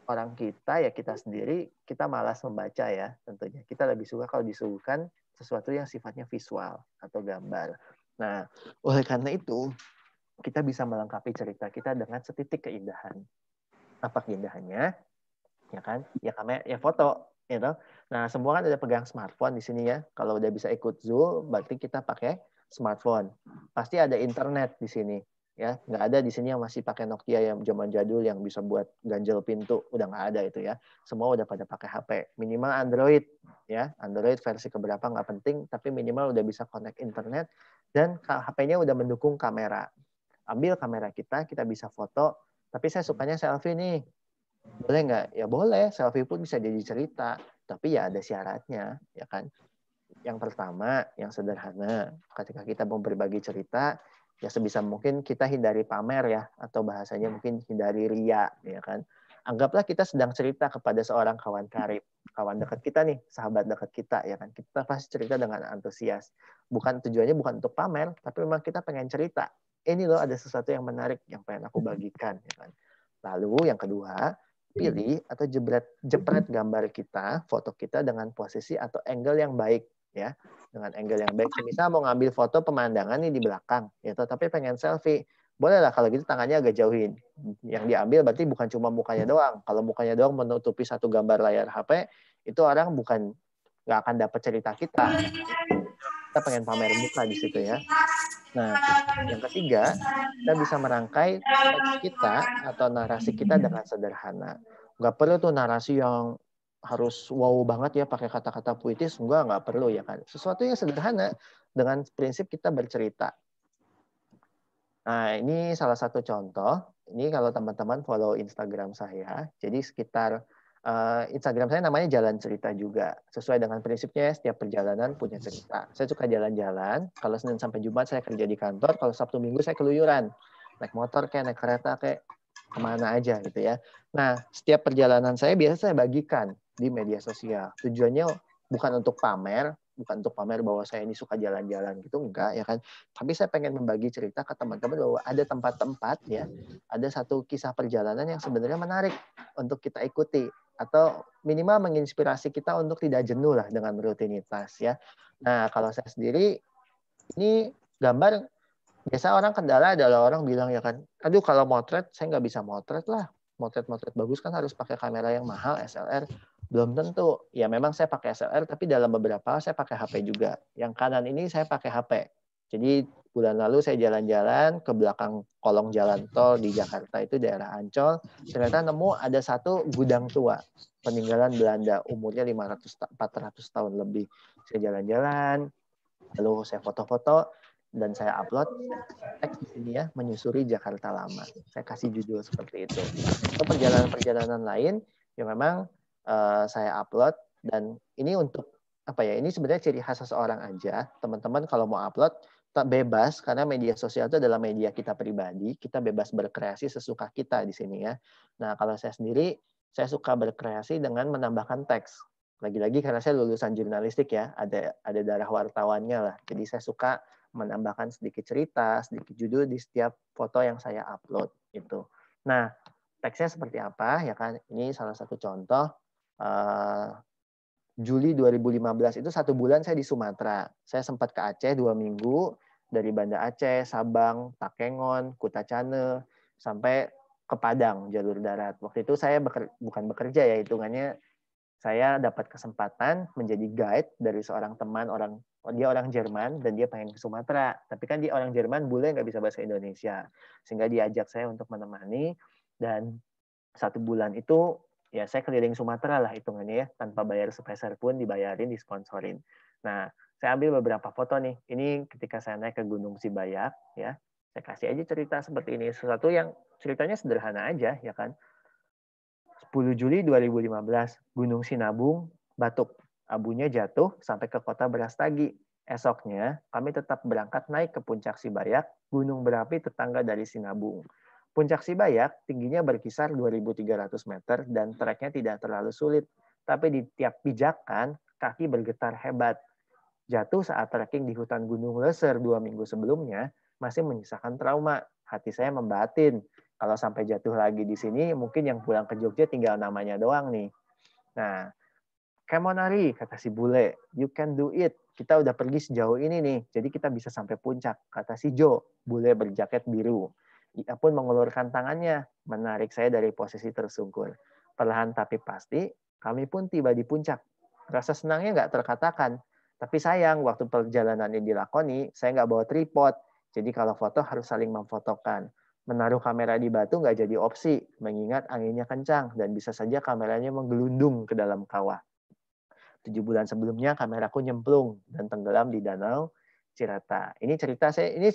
orang kita ya kita sendiri kita malas membaca ya tentunya. Kita lebih suka kalau disuguhkan sesuatu yang sifatnya visual atau gambar. Nah, oleh karena itu kita bisa melengkapi cerita kita dengan setitik keindahan. Apa keindahannya? Ya kan? Ya kamera, ya foto, gitu. Nah, semua kan ada pegang smartphone di sini ya. Kalau udah bisa ikut Zoom, berarti kita pakai smartphone. Pasti ada internet di sini. Ya, nggak ada di sini yang masih pakai Nokia yang zaman jadul yang bisa buat ganjel pintu, udah nggak ada itu ya. Semua udah pada pakai HP, minimal Android ya. Android versi keberapa nggak penting, tapi minimal udah bisa connect internet dan HP-nya udah mendukung kamera. Ambil kamera kita bisa foto. Tapi saya sukanya selfie nih. Boleh nggak? Ya boleh. Selfie pun bisa jadi cerita, tapi ya ada syaratnya, ya kan? Yang pertama, yang sederhana, ketika kita mau berbagi cerita, ya sebisa mungkin kita hindari pamer ya, atau bahasanya mungkin hindari ria, ya kan. Anggaplah kita sedang cerita kepada seorang kawan karib, kawan dekat kita nih, sahabat dekat kita, ya kan. Kita pasti cerita dengan antusias. Tujuannya bukan untuk pamer, tapi memang kita pengen cerita. Ini loh ada sesuatu yang menarik yang pengen aku bagikan, ya kan. Lalu yang kedua, pilih atau jepret gambar kita, foto kita dengan posisi atau angle yang baik ya. Dengan angle yang baik. Misal mau ngambil foto pemandangan nih di belakang, gitu, tapi pengen selfie. Boleh lah kalau gitu tangannya agak jauhin. Yang diambil berarti bukan cuma mukanya doang. Kalau mukanya doang menutupi satu gambar layar HP, itu orang nggak akan dapat cerita kita. Kita pengen pamer muka di situ ya. Nah, yang ketiga, kita bisa merangkai teks kita atau narasi kita dengan sederhana. Nggak perlu tuh narasi yang harus wow banget ya pakai kata-kata puitis, nggak perlu ya kan. Sesuatu yang sederhana dengan prinsip kita bercerita. Nah, ini salah satu contoh. Ini kalau teman-teman follow Instagram saya, jadi sekitar Instagram saya namanya Jalan Cerita juga. Sesuai dengan prinsipnya, setiap perjalanan punya cerita. Saya suka jalan-jalan. Kalau Senin sampai Jumat saya kerja di kantor. Kalau Sabtu Minggu saya keluyuran. Naik motor kayak, naik kereta kayak, kemana aja gitu ya. Nah, setiap perjalanan saya biasa saya bagikan di media sosial. Tujuannya bukan untuk pamer, bukan untuk pamer bahwa saya ini suka jalan-jalan gitu, enggak ya kan. Tapi saya pengen membagi cerita ke teman-teman bahwa ada tempat-tempat ya, ada satu kisah perjalanan yang sebenarnya menarik untuk kita ikuti atau minimal menginspirasi kita untuk tidak jenuh lah dengan rutinitas ya. Nah, kalau saya sendiri ini gambar biasa orang kendala adalah orang bilang ya kan, aduh kalau motret saya nggak bisa motret lah. Motret-motret bagus kan harus pakai kamera yang mahal, SLR. Belum tentu. Ya memang saya pakai SLR, tapi dalam beberapa saya pakai HP juga. Yang kanan ini saya pakai HP. Jadi bulan lalu saya jalan-jalan ke belakang kolong jalan tol di Jakarta itu daerah Ancol. Ternyata nemu ada satu gudang tua. Peninggalan Belanda, umurnya 400 tahun lebih. Saya jalan-jalan, lalu saya foto-foto, dan saya upload teks di sini ya, menyusuri Jakarta Lama. Saya kasih judul seperti itu. Atau perjalanan-perjalanan lain yang memang saya upload, dan ini untuk apa ya? Ini sebenarnya ciri khas seseorang aja. Teman-teman kalau mau upload tak bebas karena media sosial itu adalah media kita pribadi. Kita bebas berkreasi sesuka kita di sini ya. Nah, kalau saya sendiri saya suka berkreasi dengan menambahkan teks. Lagi-lagi karena saya lulusan jurnalistik ya, ada darah wartawannya lah. Jadi saya suka menambahkan sedikit cerita, sedikit judul di setiap foto yang saya upload itu. Nah, teksnya seperti apa ya kan? Ini salah satu contoh. Juli 2015 itu 1 bulan saya di Sumatera. Saya sempat ke Aceh 2 minggu, dari Banda Aceh, Sabang, Takengon, Kutacane, sampai ke Padang jalur darat. Waktu itu saya bukan bekerja ya, hitungannya saya dapat kesempatan menjadi guide dari seorang teman, dia orang Jerman dan dia pengen ke Sumatera. Tapi kan dia orang Jerman, bule nggak bisa bahasa Indonesia. Sehingga diajak saya untuk menemani, dan 1 bulan itu ya saya keliling Sumatera lah hitungannya ya, tanpa bayar sepeser pun, dibayarin, disponsorin. Nah, saya ambil beberapa foto nih. Ini ketika saya naik ke Gunung Sibayak ya. Saya kasih aja cerita seperti ini, sesuatu yang ceritanya sederhana aja ya kan. 10 Juli 2015, Gunung Sinabung batuk. Abunya jatuh sampai ke kota Brastagi. Esoknya, kami tetap berangkat naik ke puncak Sibayak, gunung berapi tetangga dari Sinabung. Puncak Sibayak tingginya berkisar 2.300 meter dan treknya tidak terlalu sulit. Tapi di tiap pijakan, kaki bergetar hebat. Jatuh saat trekking di hutan Gunung Leser 2 minggu sebelumnya masih menyisakan trauma. Hati saya membatin. Kalau sampai jatuh lagi di sini, mungkin yang pulang ke Jogja tinggal namanya doang nih. Nah, Kemonari, kata si bule, you can do it. Kita udah pergi sejauh ini nih, jadi kita bisa sampai puncak, kata si Jo, bule berjaket biru. Ia pun mengulurkan tangannya, menarik saya dari posisi tersungkur. Perlahan tapi pasti, kami pun tiba di puncak. Rasa senangnya nggak terkatakan. Tapi sayang, waktu perjalanan ini dilakoni, saya nggak bawa tripod. Jadi kalau foto harus saling memfotokan. Menaruh kamera di batu nggak jadi opsi, mengingat anginnya kencang dan bisa saja kameranya menggelundung ke dalam kawah. 7 bulan sebelumnya kameraku nyemplung dan tenggelam di danau Cirata. Ini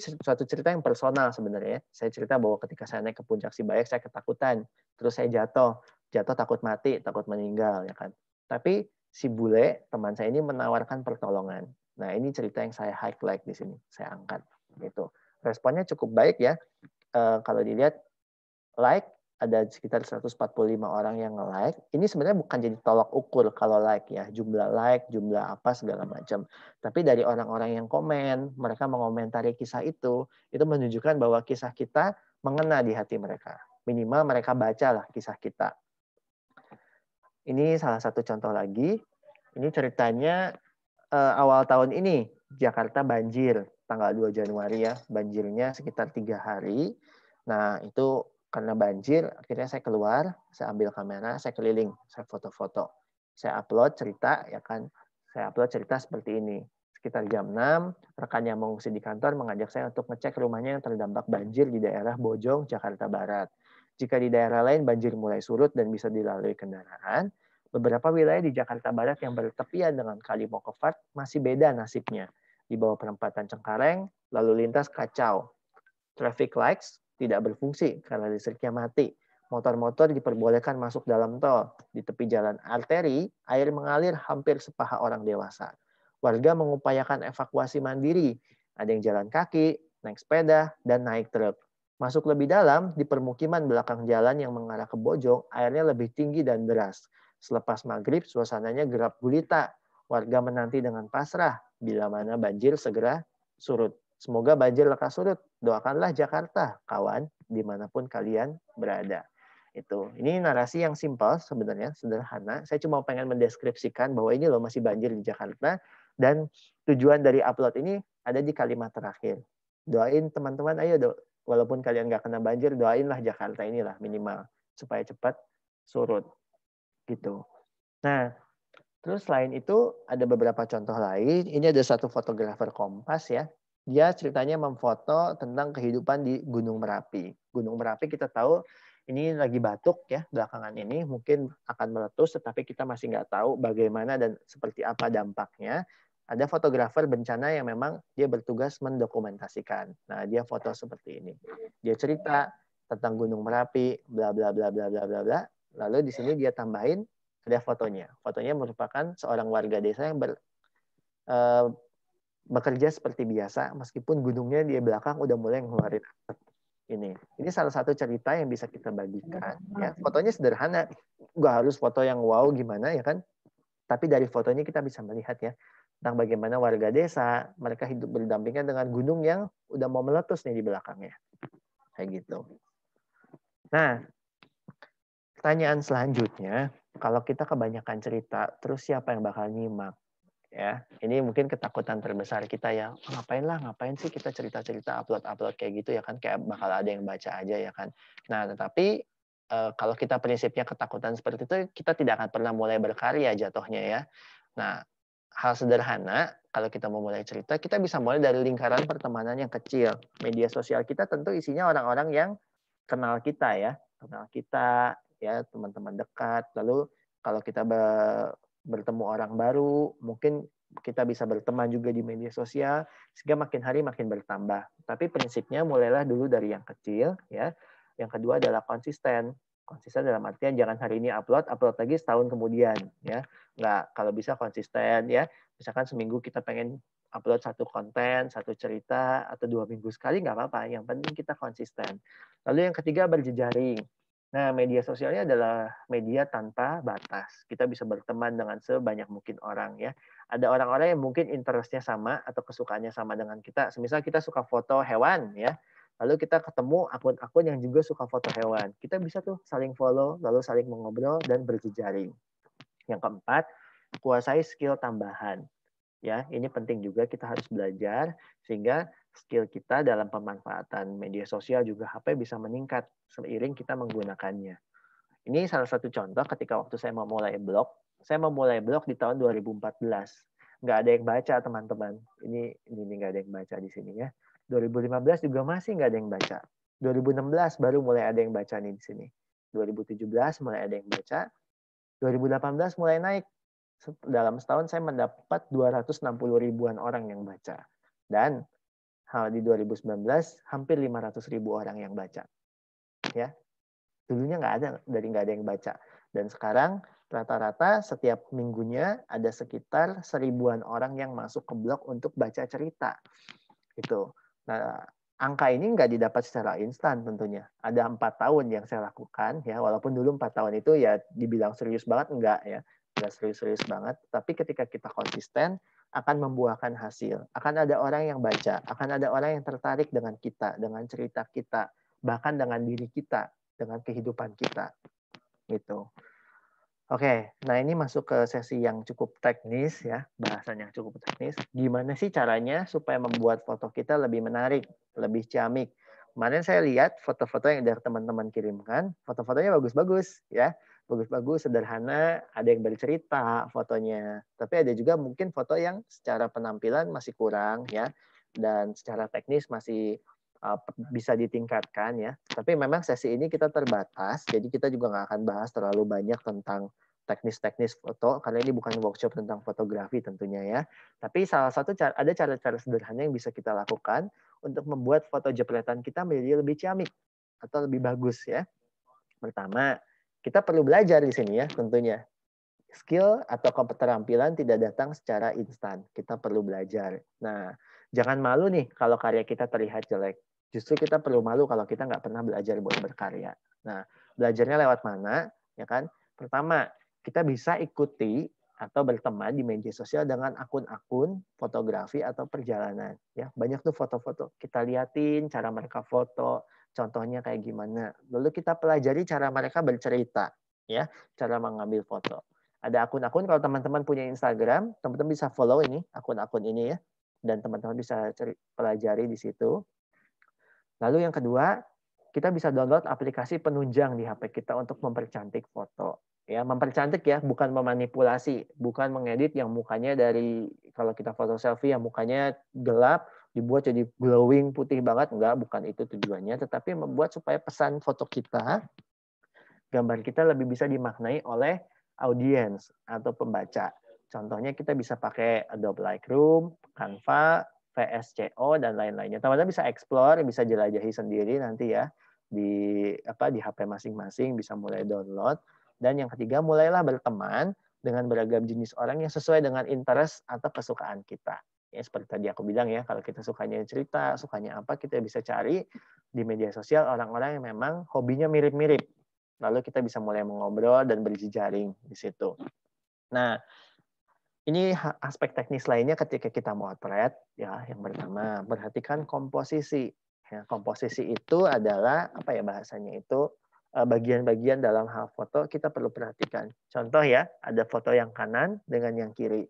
suatu cerita yang personal sebenarnya. Saya cerita bahwa ketika saya naik ke puncak Sibayak saya ketakutan, terus saya jatuh takut mati, takut meninggal ya kan. Tapi si bule teman saya ini menawarkan pertolongan. Nah, ini cerita yang saya highlight di sini, saya angkat gitu. Responnya cukup baik ya. Kalau dilihat like ada sekitar 145 orang yang nge-like. Ini sebenarnya bukan jadi tolak ukur kalau like ya, jumlah like, jumlah apa segala macam. Tapi dari orang-orang yang komen, mereka mengomentari kisah itu menunjukkan bahwa kisah kita mengena di hati mereka. Minimal mereka bacalah kisah kita. Ini salah satu contoh lagi. Ini ceritanya awal tahun ini Jakarta banjir tanggal 2 Januari ya. Banjirnya sekitar 3 hari. Nah, itu karena banjir, akhirnya saya keluar, saya ambil kamera, saya keliling, saya foto-foto. Saya upload cerita, ya kan. Saya upload cerita seperti ini. Sekitar jam 6, rekan yang mengungsi di kantor mengajak saya untuk ngecek rumahnya yang terdampak banjir di daerah Bojong, Jakarta Barat. Jika di daerah lain banjir mulai surut dan bisa dilalui kendaraan, beberapa wilayah di Jakarta Barat yang bertepian dengan Kali Mokofat masih beda nasibnya. Di bawah perempatan Cengkareng, lalu lintas kacau. Traffic lights tidak berfungsi karena listriknya mati. Motor-motor diperbolehkan masuk dalam tol. Di tepi jalan arteri, air mengalir hampir sepaha orang dewasa. Warga mengupayakan evakuasi mandiri. Ada yang jalan kaki, naik sepeda, dan naik truk. Masuk lebih dalam, di permukiman belakang jalan yang mengarah ke Bojong, airnya lebih tinggi dan deras. Selepas maghrib, suasananya gelap gulita. Warga menanti dengan pasrah, bila mana banjir segera surut. Semoga banjir lekas surut. Doakanlah Jakarta, kawan, dimanapun kalian berada. Ini narasi yang simpel sebenarnya, sederhana. Saya cuma pengen mendeskripsikan bahwa ini loh masih banjir di Jakarta, dan tujuan dari upload ini ada di kalimat terakhir. Doain teman-teman, ayo walaupun kalian nggak kena banjir, doainlah Jakarta inilah minimal supaya cepat surut gitu. Nah, terus selain itu ada beberapa contoh lain. Ini ada satu fotografer Kompas ya. Dia ceritanya memfoto tentang kehidupan di Gunung Merapi. Gunung Merapi kita tahu ini lagi batuk ya belakangan ini, mungkin akan meletus, tetapi kita masih nggak tahu bagaimana dan seperti apa dampaknya. Ada fotografer bencana yang memang dia bertugas mendokumentasikan. Nah, dia foto seperti ini. Dia cerita tentang Gunung Merapi, bla bla bla bla bla bla bla. Lalu di sini dia tambahin ada fotonya. Fotonya merupakan seorang warga desa yang bekerja seperti biasa, meskipun gunungnya di belakang udah mulai ngeluarin asap. Ini salah satu cerita yang bisa kita bagikan. Ya, fotonya sederhana, nggak harus foto yang wow gimana ya kan. Tapi dari fotonya kita bisa melihat ya tentang bagaimana warga desa mereka hidup berdampingan dengan gunung yang udah mau meletus nih di belakangnya. Kayak gitu. Nah, pertanyaan selanjutnya, kalau kita kebanyakan cerita, terus siapa yang bakal nyimak? Ya, ini mungkin ketakutan terbesar kita ya. Ngapain sih kita cerita-cerita upload kayak gitu ya kan, kayak bakal ada yang baca aja ya kan. Nah, tetapi kalau kita prinsipnya ketakutan seperti itu, kita tidak akan pernah mulai berkarya jatuhnya ya. Nah, hal sederhana kalau kita mau mulai cerita, kita bisa mulai dari lingkaran pertemanan yang kecil. Media sosial kita tentu isinya orang-orang yang kenal kita ya, teman-teman dekat. Lalu kalau kita bertemu orang baru, mungkin kita bisa berteman juga di media sosial, sehingga makin hari makin bertambah. Tapi prinsipnya mulailah dulu dari yang kecil, ya. Yang kedua adalah konsisten. Konsisten dalam artian jangan hari ini upload lagi setahun kemudian, ya. Nggak, kalau bisa konsisten, ya. Misalkan seminggu kita pengen upload satu konten, satu cerita, atau 2 minggu sekali nggak apa-apa. Yang penting kita konsisten. Lalu yang ketiga berjejaring. Nah, media sosialnya adalah media tanpa batas. Kita bisa berteman dengan sebanyak mungkin orang ya. Ada orang-orang yang mungkin interestnya sama atau kesukaannya sama dengan kita. Semisal kita suka foto hewan ya. Lalu kita ketemu akun-akun yang juga suka foto hewan. Kita bisa tuh saling follow, lalu saling mengobrol dan berjejaring. Yang keempat, kuasai skill tambahan. Ya, ini penting juga kita harus belajar sehingga skill kita dalam pemanfaatan media sosial juga HP bisa meningkat seiring kita menggunakannya. Ini salah satu contoh ketika waktu saya memulai blog. Saya memulai blog di tahun 2014. Nggak ada yang baca, teman-teman. Ini nggak ada yang baca di sini ya. 2015 juga masih nggak ada yang baca. 2016 baru mulai ada yang baca nih di sini. 2017 mulai ada yang baca. 2018 mulai naik. Dalam setahun saya mendapat 260 ribuan orang yang baca. Dan di 2019 hampir 500 ribu orang yang baca. Ya, dulunya nggak ada yang baca. Dan sekarang rata-rata setiap minggunya ada sekitar 1000-an orang yang masuk ke blog untuk baca cerita. Gitu. Nah, angka ini nggak didapat secara instan tentunya. Ada 4 tahun yang saya lakukan ya, walaupun dulu 4 tahun itu ya dibilang serius banget enggak ya. Nggak serius-serius banget, tapi ketika kita konsisten akan membuahkan hasil. Akan ada orang yang baca, akan ada orang yang tertarik dengan kita, dengan cerita kita, bahkan dengan diri kita, dengan kehidupan kita. Gitu. Oke, nah ini masuk ke sesi yang cukup teknis ya, bahasan yang cukup teknis. Gimana sih caranya supaya membuat foto kita lebih menarik, lebih ciamik? Kemarin saya lihat foto-foto yang dari teman-teman kirimkan, foto-fotonya bagus-bagus ya, bagus-bagus, sederhana, ada yang bercerita fotonya. Tapi ada juga mungkin foto yang secara penampilan masih kurang ya, dan secara teknis masih bisa ditingkatkan ya. Tapi memang sesi ini kita terbatas, jadi kita juga nggak akan bahas terlalu banyak tentang teknis-teknis foto, karena ini bukan workshop tentang fotografi tentunya ya. Tapi salah satu ada cara-cara sederhana yang bisa kita lakukan untuk membuat foto jepretan kita menjadi lebih ciamik atau lebih bagus ya. Pertama, kita perlu belajar di sini ya tentunya. Skill atau keterampilan tidak datang secara instan. Kita perlu belajar. Nah, jangan malu nih kalau karya kita terlihat jelek. Justru kita perlu malu kalau kita nggak pernah belajar buat berkarya. Nah, belajarnya lewat mana? Ya kan? Pertama, kita bisa ikuti atau berteman di media sosial dengan akun-akun fotografi atau perjalanan. Ya, banyak tuh foto-foto. Kita liatin cara mereka foto, contohnya kayak gimana. Lalu kita pelajari cara mereka bercerita, ya, cara mengambil foto. Ada akun-akun, kalau teman-teman punya Instagram, teman-teman bisa follow ini akun-akun ini ya, dan teman-teman bisa pelajari di situ. Lalu yang kedua, kita bisa download aplikasi penunjang di HP kita untuk mempercantik foto. Ya, mempercantik ya, bukan memanipulasi, bukan mengedit yang mukanya dari, kalau kita foto selfie yang mukanya gelap, dibuat jadi glowing putih banget, enggak, bukan itu tujuannya, tetapi membuat supaya pesan foto kita, gambar kita lebih bisa dimaknai oleh audiens atau pembaca. Contohnya kita bisa pakai Adobe Lightroom, Canva, VSCO dan lain-lainnya. Teman-teman bisa explore, bisa jelajahi sendiri nanti ya di HP masing-masing, bisa mulai download. Dan yang ketiga, mulailah berteman dengan beragam jenis orang yang sesuai dengan interest atau kesukaan kita. Ya, seperti tadi aku bilang ya, kalau kita sukanya cerita, sukanya apa, kita bisa cari di media sosial orang-orang yang memang hobinya mirip-mirip. Lalu kita bisa mulai mengobrol dan berjejaring di situ. Nah, ini aspek teknis lainnya ketika kita motret ya. Yang pertama, perhatikan komposisi. Ya, komposisi itu adalah apa ya bahasanya itu, bagian-bagian dalam hal foto kita perlu perhatikan. Contoh ya, ada foto yang kanan dengan yang kiri.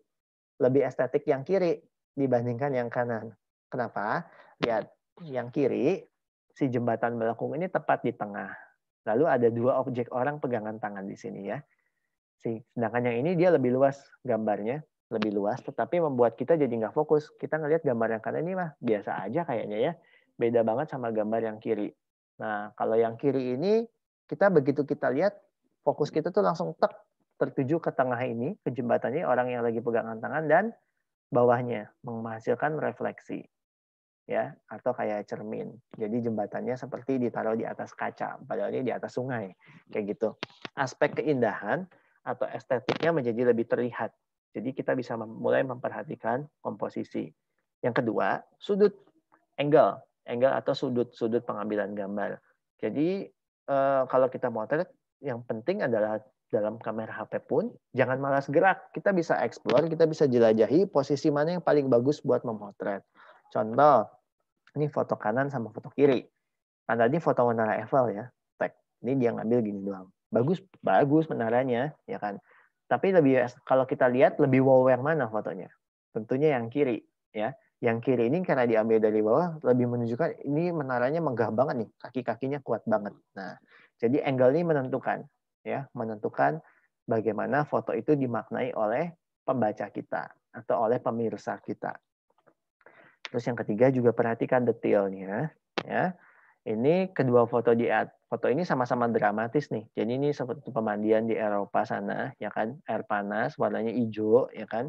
Lebih estetik yang kiri dibandingkan yang kanan. Kenapa? Lihat, yang kiri si jembatan melengkung ini tepat di tengah. Lalu ada dua objek orang pegangan tangan di sini ya. Sedangkan yang ini dia lebih luas gambarnya, lebih luas, tetapi membuat kita jadi nggak fokus. Kita ngelihat gambar yang kanan ini mah biasa aja kayaknya ya. Beda banget sama gambar yang kiri. Nah, kalau yang kiri ini, kita begitu kita lihat, fokus kita tuh langsung tertuju ke tengah ini, ke jembatannya orang yang lagi pegangan tangan, dan bawahnya menghasilkan refleksi. Ya, atau kayak cermin. Jadi jembatannya seperti ditaruh di atas kaca, padahal ini di atas sungai, kayak gitu. Aspek keindahan atau estetiknya menjadi lebih terlihat. Jadi kita bisa mulai memperhatikan komposisi. Yang kedua, sudut, angle atau sudut pengambilan gambar. Jadi kalau kita motret, yang penting adalah dalam kamera HP pun jangan malas gerak. Kita bisa explore, kita bisa jelajahi posisi mana yang paling bagus buat memotret. Contoh, ini foto kanan sama foto kiri. Nah, tadi foto menara Eiffel ya, tag. Ini dia ngambil gini doang. Bagus menaranya, ya kan. Tapi kalau kita lihat lebih wow yang mana fotonya? Tentunya yang kiri, ya. Yang kiri ini karena diambil dari bawah lebih menunjukkan ini menaranya megah banget nih, kaki-kakinya kuat banget. Nah, jadi angle ini menentukan bagaimana foto itu dimaknai oleh pembaca kita atau oleh pemirsa kita. Terus yang ketiga juga perhatikan detailnya, ya. Ini kedua foto ini sama-sama dramatis nih. Jadi ini seperti pemandian di Eropa sana, ya kan, air panas, warnanya hijau, ya kan.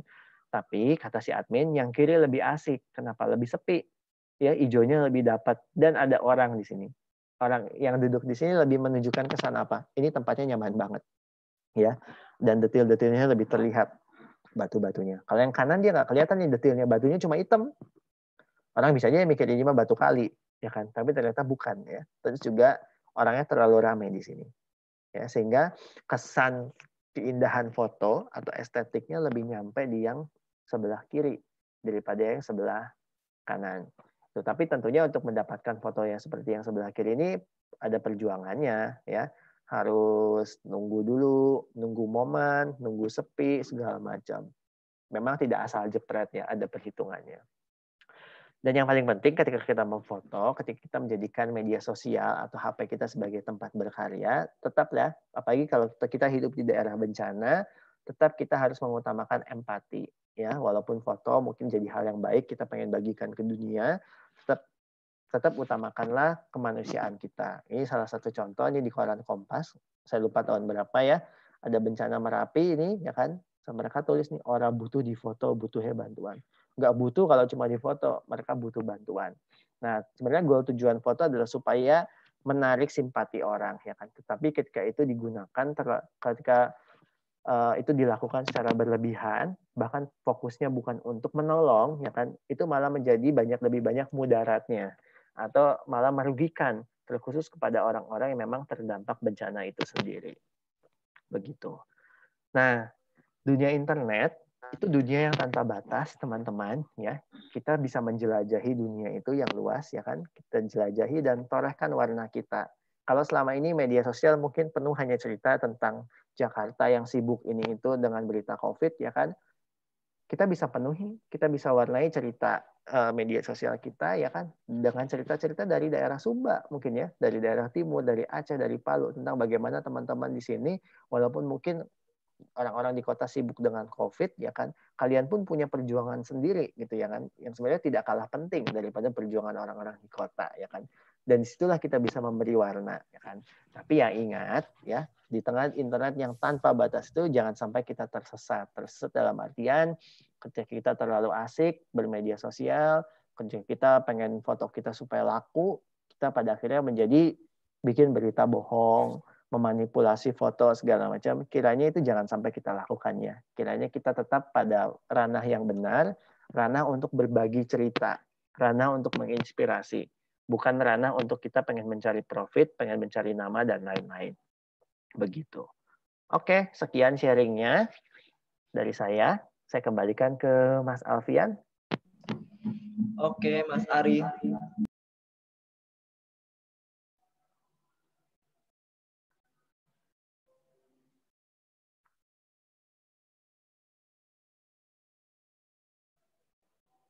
Tapi kata si admin yang kiri lebih asik. Kenapa? Lebih sepi. Ya, hijaunya lebih dapat dan ada orang di sini. Orang yang duduk di sini lebih menunjukkan kesan apa? Ini tempatnya nyaman banget, ya. Dan detail-detailnya lebih terlihat batu-batunya. Kalau yang kanan dia nggak kelihatan nih detailnya, batunya cuma hitam. Orang bisa aja mikir ini mah batu kali, ya kan? Tapi ternyata bukan ya. Terus juga orangnya terlalu ramai di sini. Ya, sehingga kesan keindahan foto atau estetiknya lebih nyampe di yang sebelah kiri daripada yang sebelah kanan. Tetapi tentunya untuk mendapatkan foto yang seperti yang sebelah kiri ini ada perjuangannya ya. harus nunggu dulu, nunggu momen, nunggu sepi, segala macam. Memang tidak asal jepret ya, ada perhitungannya. Dan yang paling penting ketika kita memfoto, ketika kita menjadikan media sosial atau HP kita sebagai tempat berkarya, tetaplah, apalagi kalau kita hidup di daerah bencana, tetap kita harus mengutamakan empati. Ya, walaupun foto mungkin jadi hal yang baik, kita pengen bagikan ke dunia, tetap utamakanlah kemanusiaan kita. Ini salah satu contoh ini di koran Kompas. Saya lupa tahun berapa ya. Ada bencana Merapi ini, ya kan? Mereka tulis nih, orang butuh difoto, butuhnya bantuan. Nggak butuh kalau cuma difoto, mereka butuh bantuan. Nah, sebenarnya goal tujuan foto adalah supaya menarik simpati orang, ya kan? Tetapi ketika itu digunakan, ketika itu dilakukan secara berlebihan, bahkan fokusnya bukan untuk menolong, ya kan? Itu malah menjadi lebih banyak mudaratnya, atau malah merugikan, terkhusus kepada orang-orang yang memang terdampak bencana itu sendiri. Begitu. Nah, dunia internet itu dunia yang tanpa batas, teman-teman, ya. Kita bisa menjelajahi dunia itu yang luas, ya kan? Kita jelajahi dan torehkan warna kita. Kalau selama ini media sosial mungkin penuh hanya cerita tentang Jakarta yang sibuk ini itu dengan berita COVID, ya kan? Kita bisa penuhi, kita bisa warnai cerita media sosial kita, ya kan? Dengan cerita-cerita dari daerah Sumba, mungkin ya, dari daerah timur, dari Aceh, dari Palu, tentang bagaimana teman-teman di sini, walaupun mungkin orang-orang di kota sibuk dengan COVID, ya kan, kalian pun punya perjuangan sendiri, gitu ya kan, yang sebenarnya tidak kalah penting daripada perjuangan orang-orang di kota, ya kan. Dan disitulah kita bisa memberi warna, ya kan. Tapi yang ingat, ya, di tengah internet yang tanpa batas itu jangan sampai kita tersesat. Tersesat dalam artian ketika kita terlalu asik bermedia sosial, ketika kita pengen foto kita supaya laku, kita pada akhirnya menjadi bikin berita bohong, memanipulasi foto segala macam, kiranya itu jangan sampai kita lakukannya. Kiranya kita tetap pada ranah yang benar, ranah untuk berbagi cerita, ranah untuk menginspirasi, bukan ranah untuk kita pengen mencari profit, pengen mencari nama, dan lain-lain. Begitu. Oke, sekian sharingnya dari saya. Saya kembalikan ke Mas Alfian. Oke, Mas Ari.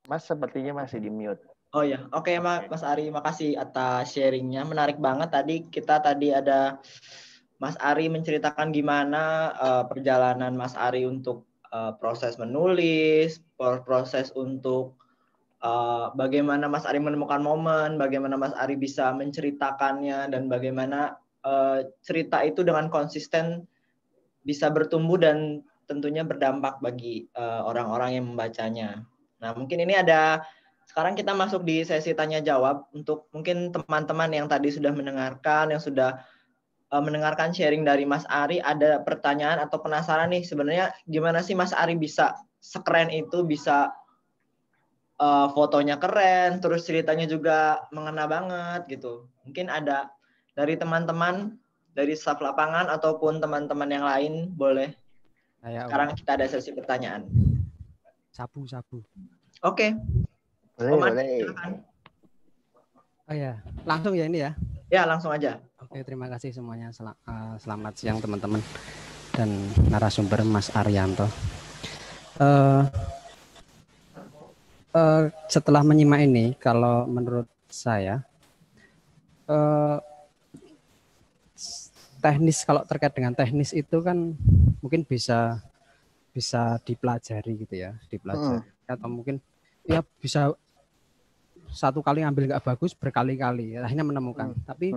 Mas sepertinya masih di mute. Oh ya, oke Mas Ari, makasih atas sharingnya. Menarik banget tadi ada Mas Ari menceritakan gimana perjalanan Mas Ari untuk proses menulis, proses untuk bagaimana Mas Ari menemukan momen, bagaimana Mas Ari bisa menceritakannya, dan bagaimana cerita itu dengan konsisten bisa bertumbuh dan tentunya berdampak bagi orang-orang yang membacanya. Nah, mungkin ini sekarang kita masuk di sesi tanya jawab untuk mungkin teman-teman yang tadi sudah mendengarkan, yang sudah mendengarkan sharing dari Mas Ari, ada pertanyaan atau penasaran nih, sebenarnya gimana sih Mas Ari bisa sekeren itu, bisa fotonya keren, terus ceritanya juga mengena banget gitu. Mungkin ada dari teman-teman, dari staf lapangan ataupun teman-teman yang lain, boleh. Sekarang kita ada sesi pertanyaan. Sabu. Oke. Boleh. Oh ya, langsung ya ini ya? Ya, langsung aja. Oke, terima kasih semuanya. Selamat siang teman-teman dan narasumber Mas Arianto. Setelah menyimak ini, kalau menurut saya teknis, kalau terkait dengan teknis itu kan mungkin bisa dipelajari gitu ya, atau mungkin ya bisa satu kali ngambil nggak bagus, berkali-kali akhirnya menemukan. Tapi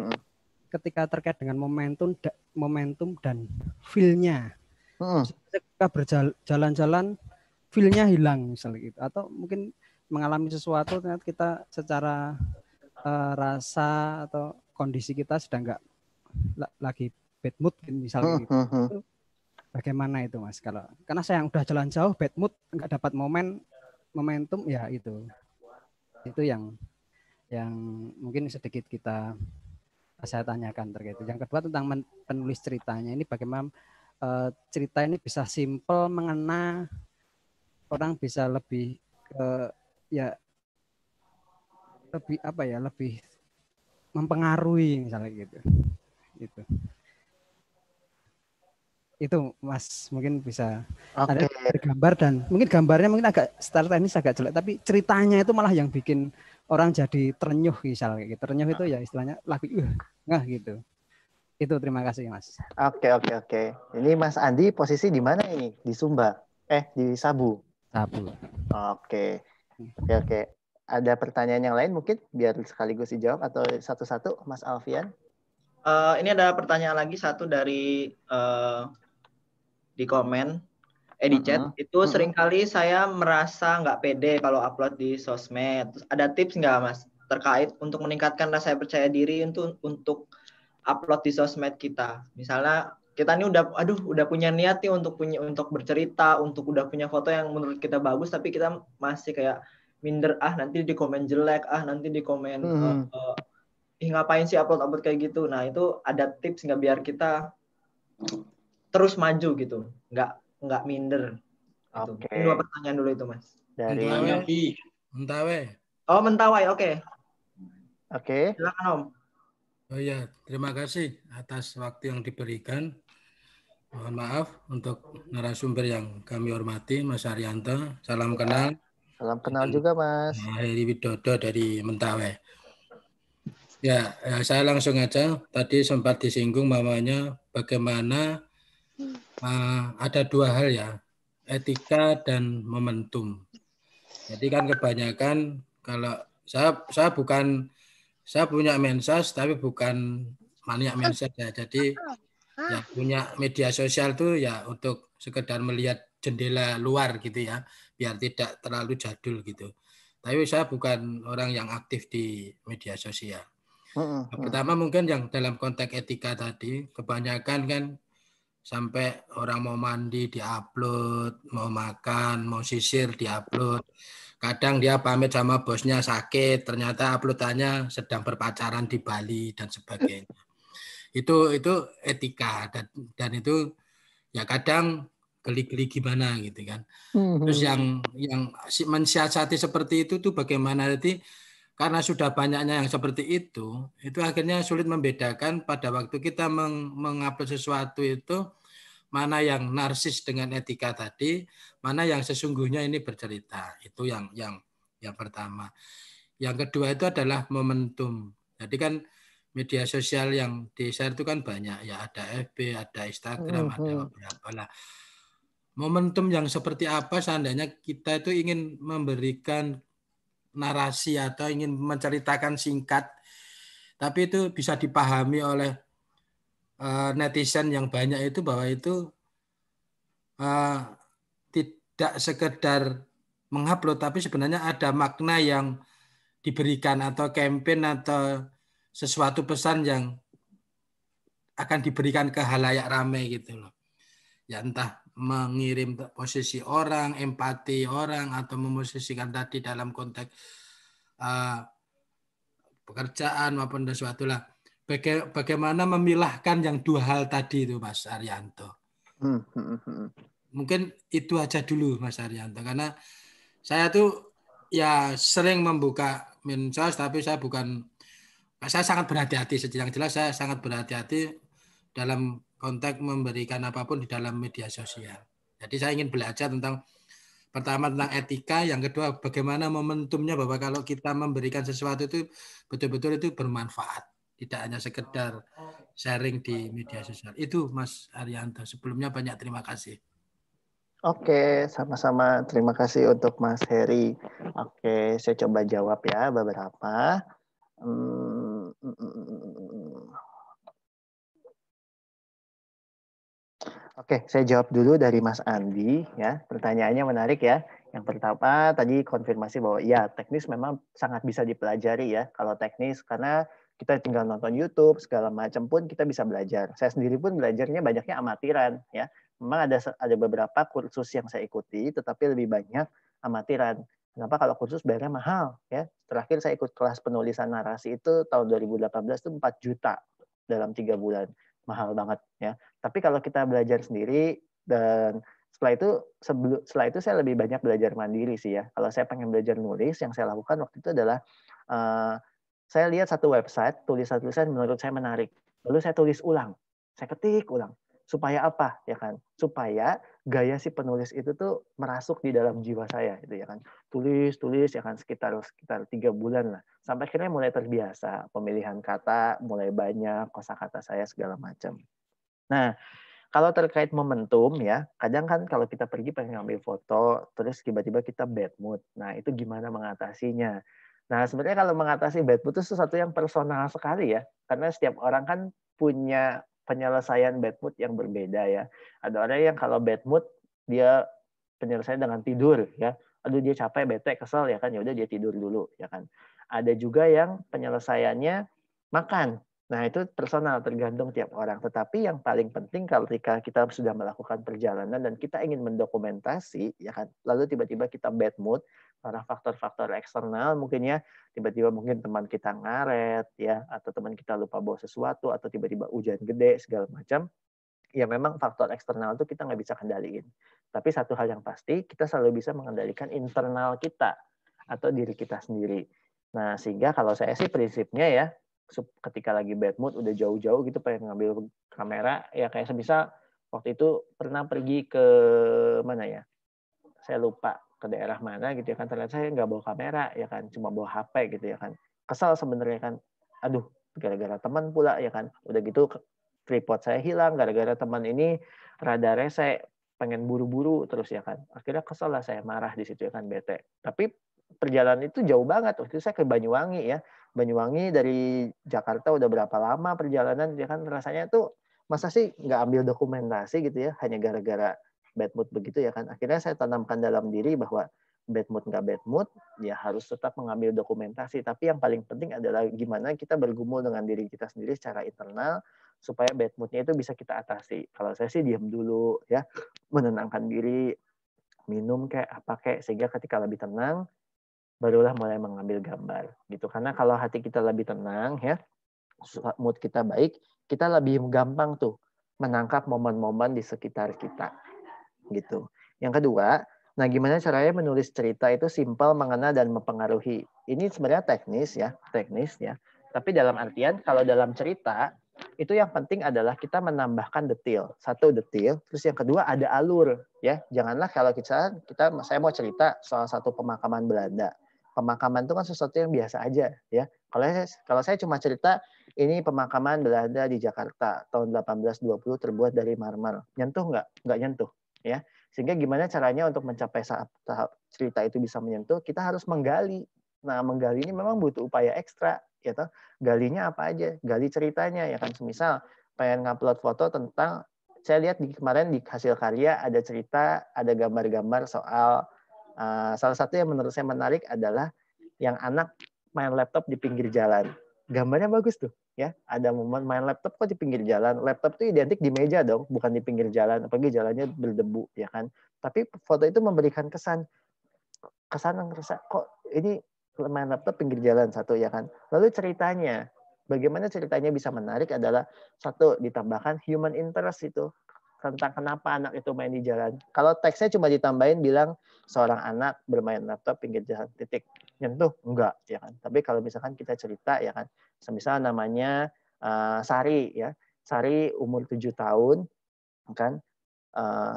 ketika terkait dengan momentum dan feel-nya, ketika berjalan-jalan feel-nya hilang misalnya gitu, atau mungkin mengalami sesuatu ternyata kita secara rasa atau kondisi kita sedang nggak lagi bad mood misalnya gitu. Bagaimana itu Mas? Karena saya yang udah jalan jauh bad mood, nggak dapat momentum, ya itu yang mungkin sedikit saya tanyakan terkait itu. Yang kedua tentang penulis ceritanya ini, bagaimana cerita ini bisa simple, mengena, orang bisa lebih lebih mempengaruhi misalnya gitu. Itu Mas mungkin bisa ada Oke. bergambar dan mungkin gambarnya mungkin agak secara teknis agak jelek tapi ceritanya itu malah yang bikin orang jadi terenyuh misal kayak gitu. Terenyuh itu ya istilahnya lagi ngah gitu. Itu terima kasih Mas. Oke. Ini Mas Andi posisi di mana ini? Di Sumba? Di Sabu. Sabu. Oke. Oke. Ada pertanyaan yang lain mungkin biar sekaligus dijawab atau satu-satu Mas Alfian? Ini ada pertanyaan lagi satu dari di komen, di chat. Itu seringkali saya merasa nggak pede kalau upload di sosmed. Terus ada tips nggak Mas terkait untuk meningkatkan rasa percaya diri untuk upload di sosmed kita? Misalnya kita ini udah punya niat nih untuk bercerita, untuk udah punya foto yang menurut kita bagus, tapi kita masih kayak minder, nanti di komen jelek, nanti di komen ngapain sih upload kayak gitu. Nah itu ada tips nggak biar kita terus maju gitu, nggak minder. Itu. Oke. Ini 2 pertanyaan dulu itu Mas. Dari Mentawai. Oh Mentawai, oke. Oke. Silakan Om. Oh ya, terima kasih atas waktu yang diberikan. Mohon maaf untuk narasumber yang kami hormati, Mas Arianto. Salam kenal. Salam kenal juga Mas. Heri Widodo dari Mentawai. Ya, saya langsung aja. Tadi sempat disinggung mamanya bagaimana ada 2 hal ya, etika dan momentum. Jadi kan kebanyakan kalau saya punya mensos tapi bukan maniak mensos ya. Jadi ya punya media sosial tuh ya untuk sekedar melihat jendela luar gitu ya, biar tidak terlalu jadul gitu. Tapi saya bukan orang yang aktif di media sosial. Pertama mungkin yang dalam konteks etika tadi, kebanyakan kan sampai orang mau mandi diupload, mau makan, mau sisir diupload. Kadang dia pamit sama bosnya sakit, ternyata uploadannya sedang berpacaran di Bali dan sebagainya. Itu etika dan itu ya kadang geli-geli gimana gitu kan. Terus yang mensiasati seperti itu tuh bagaimana nanti karena sudah banyaknya yang seperti itu akhirnya sulit membedakan pada waktu kita mengupload sesuatu itu mana yang narsis dengan etika tadi, mana yang sesungguhnya ini bercerita. Itu yang pertama. Yang kedua itu adalah momentum. Jadi kan media sosial yang di-share itu kan banyak ya, ada FB, ada Instagram, ada beberapa lah. Momentum yang seperti apa seandainya kita itu ingin memberikan narasi atau ingin menceritakan singkat, tapi itu bisa dipahami oleh netizen yang banyak itu bahwa itu tidak sekedar mengupload, tapi sebenarnya ada makna yang diberikan atau campaign atau sesuatu pesan yang akan diberikan ke halayak ramai gitu loh. Ya entah mengirim posisi orang, empati orang, atau memosisikan tadi dalam konteks pekerjaan maupun sesuatu lah. Bagaimana memilahkan yang 2 hal tadi itu Mas Arianto. Mungkin itu aja dulu Mas Arianto, karena saya tuh ya sering membuka mensos tapi saya sangat berhati-hati. Yang jelas saya sangat berhati-hati dalam konteks memberikan apapun di dalam media sosial. Jadi saya ingin belajar pertama tentang etika, yang kedua bagaimana momentumnya, bahwa kalau kita memberikan sesuatu itu betul-betul itu bermanfaat, tidak hanya sekedar sharing di media sosial. Itu Mas Arianto. Sebelumnya banyak terima kasih. Oke, sama-sama. Terima kasih untuk Mas Heri. Oke, saya coba jawab ya beberapa. Oke, saya jawab dulu dari Mas Andi ya. Pertanyaannya menarik ya. Yang pertama tadi konfirmasi bahwa ya teknis memang sangat bisa dipelajari ya. Kalau teknis karena kita tinggal nonton YouTube segala macam pun kita bisa belajar. Saya sendiri pun belajarnya banyaknya amatiran ya. Memang ada beberapa kursus yang saya ikuti tetapi lebih banyak amatiran. Kenapa? Kalau kursus bayarnya mahal ya. Terakhir saya ikut kelas penulisan narasi itu tahun 2018 itu 4 juta dalam 3 bulan. Mahal banget ya. Tapi kalau kita belajar sendiri dan setelah itu saya lebih banyak belajar mandiri sih ya. Kalau saya pengen belajar nulis, yang saya lakukan waktu itu adalah saya lihat satu website tulisan-tulisan menurut saya menarik. Lalu saya tulis ulang, saya ketik ulang. Supaya apa ya kan? Supaya gaya si penulis itu tuh merasuk di dalam jiwa saya gitu ya kan. Tulis ya kan sekitar 3 bulan lah. Sampai akhirnya mulai terbiasa, pemilihan kata mulai banyak, kosakata saya segala macam. Nah, kalau terkait momentum ya, kadang kan kalau kita pergi pengen ngambil foto, terus tiba-tiba kita bad mood. Nah, itu gimana mengatasinya? Nah, sebenarnya kalau mengatasi bad mood itu sesuatu yang personal sekali ya. Karena setiap orang kan punya penyelesaian bad mood yang berbeda ya. Ada orang yang kalau bad mood, dia penyelesaian dengan tidur ya. Aduh dia capek, bete, kesel ya kan, ya udah dia tidur dulu ya kan. Ada juga yang penyelesaiannya makan. Nah, itu personal, tergantung tiap orang. Tetapi yang paling penting ketika kita sudah melakukan perjalanan dan kita ingin mendokumentasi, ya kan, lalu tiba-tiba kita bad mood, karena faktor-faktor eksternal mungkin ya, tiba-tiba mungkin teman kita ngaret, ya, atau teman kita lupa bawa sesuatu, atau tiba-tiba hujan gede, segala macam, ya memang faktor eksternal itu kita nggak bisa kendaliin. Tapi satu hal yang pasti, kita selalu bisa mengendalikan internal kita, atau diri kita sendiri. Nah, sehingga kalau saya sih prinsipnya ya, ketika lagi bad mood udah jauh-jauh gitu pengen ngambil kamera ya kayak semisal waktu itu pernah pergi ke mana ya, saya lupa ke daerah mana gitu ya kan, ternyata saya nggak bawa kamera ya kan, cuma bawa HP gitu ya kan, kesal sebenarnya kan, aduh gara-gara teman pula ya kan, udah gitu tripod saya hilang gara-gara teman ini rada rese pengen buru-buru terus ya kan, akhirnya kesal lah, saya marah di situ ya kan, bete. Tapi perjalanan itu jauh banget, waktu itu saya ke Banyuwangi ya, Banyuwangi dari Jakarta udah berapa lama perjalanan ya kan, rasanya tuh masa sih nggak ambil dokumentasi gitu ya, hanya gara-gara bad mood begitu ya kan. Akhirnya saya tanamkan dalam diri bahwa bad mood nggak bad mood, ya harus tetap mengambil dokumentasi. Tapi yang paling penting adalah gimana kita bergumul dengan diri kita sendiri secara internal supaya bad moodnya itu bisa kita atasi. Kalau saya sih diam dulu ya, menenangkan diri, minum kayak apa kayak, sehingga ketika lebih tenang barulah mulai mengambil gambar gitu. Karena kalau hati kita lebih tenang ya, mood kita baik, kita lebih gampang tuh menangkap momen-momen di sekitar kita gitu. Yang kedua, nah gimana caranya menulis cerita itu simpel, mengena dan mempengaruhi. Ini sebenarnya teknis ya. Tapi dalam artian kalau dalam cerita itu yang penting adalah kita menambahkan detail. Satu, detail, terus yang kedua ada alur ya. Janganlah kalau saya mau cerita soal satu pemakaman Belanda. Pemakaman itu kan sesuatu yang biasa aja ya. Kalau saya cuma cerita ini pemakaman Belanda di Jakarta tahun 1820 terbuat dari marmer. Nyentuh nggak? Nggak nyentuh ya. Sehingga gimana caranya untuk mencapai tahap cerita itu bisa menyentuh, kita harus menggali. Nah, menggali ini memang butuh upaya ekstra ya toh. Galinya apa aja? Gali ceritanya ya kan. Semisal pengen ngupload foto tentang, saya lihat kemarin di hasil karya ada cerita, ada gambar-gambar soal salah satu yang menurut saya menarik adalah yang anak main laptop di pinggir jalan. Gambarnya bagus tuh ya. Ada momen main laptop kok di pinggir jalan. Laptop tuh identik di meja dong, bukan di pinggir jalan. Apalagi jalannya berdebu ya kan. Tapi foto itu memberikan kesan yang ngerasa kok ini main laptop pinggir jalan satu ya kan. Lalu ceritanya, bagaimana ceritanya bisa menarik adalah satu, ditambahkan human interest itu tentang kenapa anak itu main di jalan. Kalau teksnya cuma ditambahin bilang seorang anak bermain laptop pinggir jalan titik, nyentuh enggak ya kan. Tapi kalau misalkan kita cerita ya kan, semisal namanya Sari ya, Sari umur 7 tahun kan,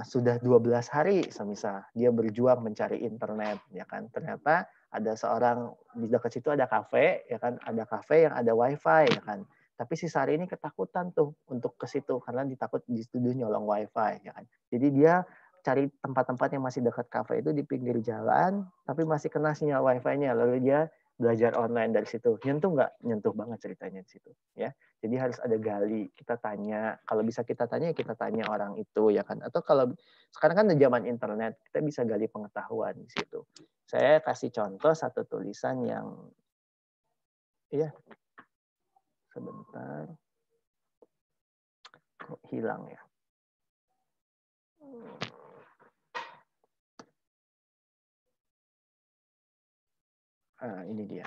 sudah 12 hari semisal dia berjuang mencari internet ya kan, ternyata ada seorang di dekat situ ada kafe ya kan, ada kafe yang ada wifi ya kan, tapi si Sari ini ketakutan tuh untuk ke situ karena ditakut dituduh nyolong wifi ya kan, jadi dia cari tempat-tempat yang masih dekat kafe itu di pinggir jalan tapi masih kena sinyal wifi-nya, lalu dia belajar online dari situ. Nyentuh nggak? Nyentuh banget ceritanya di situ ya. Jadi harus ada gali, kita tanya, kalau bisa kita tanya orang itu ya kan. Atau kalau sekarang kan di zaman internet, kita bisa gali pengetahuan di situ. Saya kasih contoh satu tulisan yang ya sebentar kok hilang ya. Ini dia.